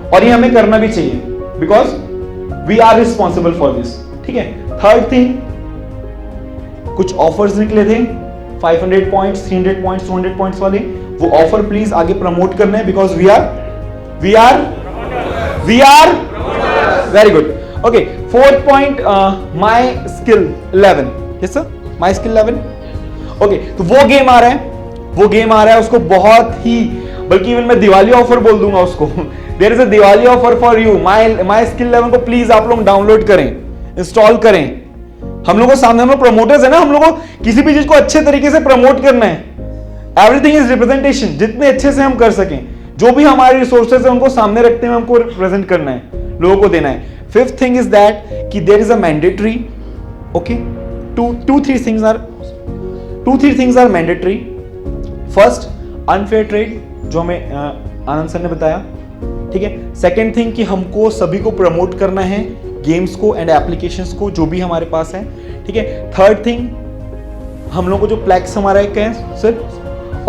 और ये हमें करना भी चाहिए, because we are responsible for this. ठीक है। थर्ड थिंग, कुछ ऑफर्स निकले थे 500 पॉइंट्स, 300 पॉइंट्स, 200 पॉइंट्स वाले। वो ऑफर प्लीज आगे प्रमोट करना है, because we are very good. Okay, fourth point, my skill 11। Yes sir, my skill 11। Okay, तो वो गेम आ रहा है, उसको बहुत ही, बल्कि इवन मैं दिवाली ऑफर बोल दूंगा उसको। There is a Diwali offer for you. My skill 11 को प्लीज आप लोग डाउनलोड करें, इंस्टॉल करें। हम लोगों को सामने, हम लोग प्रमोटर्स है ना, हम लोगों को किसी भी चीज को अच्छे तरीके से प्रमोट करना है। एवरीथिंग इज रिप्रेजेंटेशन, जितने अच्छे से हम कर सकें, जो भी हमारे रिसोर्सेज है उनको सामने रखते हुए हमको रिप्रेजेंट करना है, लोगों को देना है। फिफ्थ थिंग इज दैट कि there is a mandatory, okay, two three things are mandatory. First, unfair trade, जो हमें आनंद सर ने बताया, ठीक है। सेकेंड थिंग कि हमको सभी को प्रमोट करना है, गेम्स को एंड एप्लीकेशंस को, जो भी हमारे पास है, ठीक है। थर्ड थिंग, हम लोग को जो प्लेक्स हमारा एक है सर,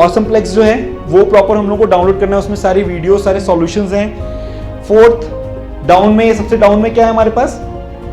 ऑसम प्लेक्स जो है वो प्रॉपर हम लोग को डाउनलोड करना है, उसमें सारी वीडियो, सारे सॉल्यूशंस हैं। फोर्थ, डाउन में, सबसे डाउन में क्या है हमारे पास,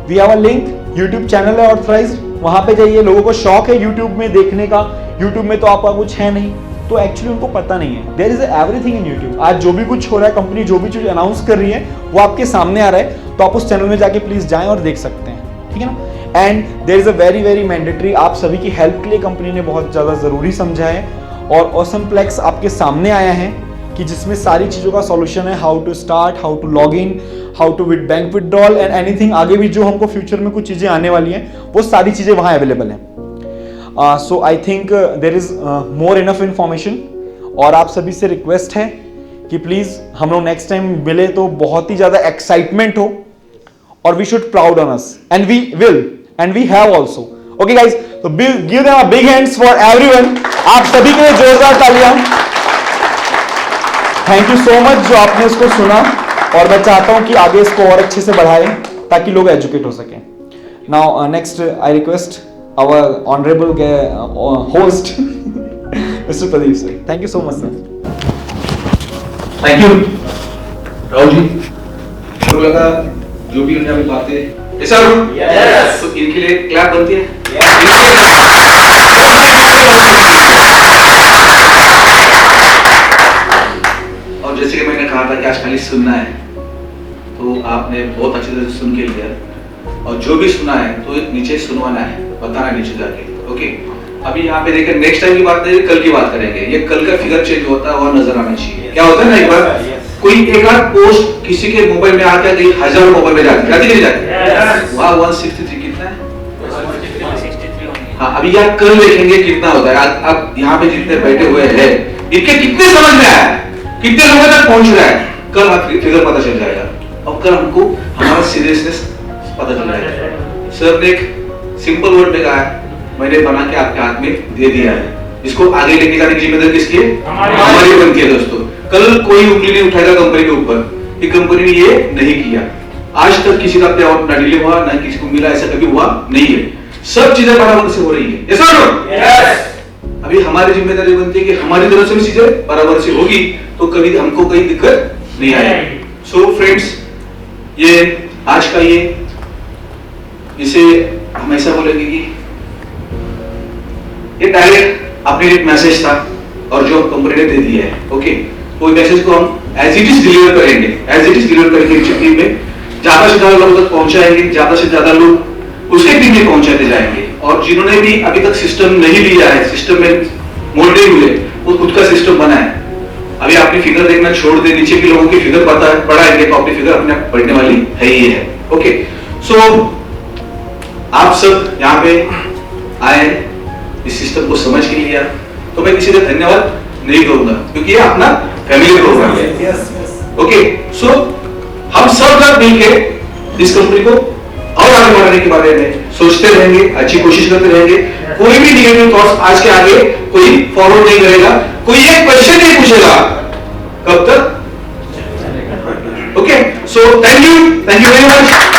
we have a link, YouTube channel है ऑथराइज्ड, वहां पे जाइए। लोगों को शौक है यूट्यूब में देखने का, यूट्यूब में तो आपका कुछ है नहीं, तो एक्चुअली उनको पता नहीं है। There is everything in YouTube. आज जो भी कुछ हो रहा है, कंपनी जो भी चीज अनाउंस कर रही है वो आपके सामने आ रहा है, तो आप उस चैनल में जाके प्लीज जाएं और देख सकते हैं, ठीक है ना। And there is a very very mandatory, आप सभी की हेल्प के लिए कंपनी ने बहुत ज्यादा जरूरी समझा है, और ऑसम प्लेक्स आपके सामने आया है कि जिसमें सारी चीजों का सॉल्यूशन है, how to start, how to log in, how to with bank withdrawal and anything. आगे भी जो हमको फ्यूचर में कुछ चीजें आने वाली हैं, वो सारी चीजें वहां अवेलेबल हैं। So I think there is more enough information, और आप सभी से रिक्वेस्ट है कि प्लीज हम लोग नेक्स्ट टाइम मिले तो बहुत ही ज्यादा एक्साइटमेंट हो, और we should proud on us, and we will, and we have also. Okay guys, तो give them a big hands for everyone. आप सभी के लिए जोरदार तालियां। थैंक यू सो मच जो आपने इसको सुना, और मैं चाहता हूं कि आगे इसको और अच्छे से बढ़ाएं ताकि लोग एजुकेट हो सकें। Now, next, I request our honorable host, Mr. Pradeep sir. Thank you so much, sir. Thank you Rahul ji. मुझे लगा जो भी उन्होंने बातें ऐसा Yes. तो इनके लिए क्लैप बनती है। और जैसे कि मैंने कहा था कि आज खाली सुनना है, तो आपने बहुत अच्छी तरह से सुन के लिया, और जो भी सुना है तो नीचे सुनवाना है, बताना है नीचे जाके। ओके, अभी यहाँ पे देखिए नेक्स्ट टाइम की बात नहीं, कल की बात करेंगे। ये कल का फिगर चेंज होता है और नजर आना चाहिए। क्या होता है ना, एक बार कोई एक आध पोस्ट किसी के मोबाइल में आके गई, हजारों मोबाइल में जाती नहीं जाती, वहाँ 163 कितना है? हाँ, अभी यहाँ कल देखेंगे कितना होता है। अब यहाँ पे जितने बैठे हुए हैं इनके कितने समझ में आया, कितने लोगों तक पहुंच रहा है, कल आपको फिगर पता चल जाएगा, और कल हमको हमारा सीरियसनेस पता चल जाएगा। सर ने एक सिंपल वर्ड में कहा है, मैंने बना के आपके हाथ में दे दिया है, इसको आगे लेके जाने की जिम्मेदारी किसकी है? हमारी बनती है दोस्तों। कल कोई उंगली नहीं उठाएगा कंपनी के ऊपर कि कंपनी ने ये नहीं किया। आज तक किसी का पे आउट ना डिले हुआ, ना किसी को मिला, ऐसा कभी हुआ नहीं है। सब चीजें बराबर से हो रही है। ऐसा नो? अभी हमारी जिम्मेदारी बनती है कि हमारी तरफ से भी चीजें बराबर से होगी तो कभी हमको कोई दिक्कत नहीं आएगी। सो फ्रेंड्स, ये आज का इसे हम ऐसा बोलेंगे कि ये डायरेक्ट अपने एक मैसेज था और जो कंपनी ने दे दिया है। ओके, तो मैसेज को हम एज इट इज डिलीवर करेंगे, एज इट इज डिलीवर करेंगे टीम में, ज्यादा से ज्यादा लोगों तक पहुंचाएंगे, ज्यादा से ज्यादा लोग उसके टीम में पहुंचाते जाएंगे। और जिन्होंने भी अभी तक सिस्टम नहीं लिया है, सिस्टम में मोल्डेड हुए, वो खुद का सिस्टम बना है। अभी आपने फिगर देखना छोड़ दे, नीचे के लोगों की फिगर बढ़ाएंगे तो अपनी फिगर अपने बढ़ने वाली है ही है। ओके, सो आप सब यहाँ पे आए, इस सिस्टम को समझ के लिया, तो मैं किसी का धन्यवाद नहीं करूंगा क्योंकि ये अपना फैमिली प्रोग्राम है। ओके, सो हम सब लोग मिलकर इस कंपनी को और आगे बढ़ाने के बारे में सोचते रहेंगे, अच्छी कोशिश करते रहेंगे। कोई भी निगेटिव थॉट्स आज के आगे कोई फॉरवर्ड नहीं करेगा, कोई एक क्वेश्चन नहीं पूछेगा कब तक। Okay, so thank you very much.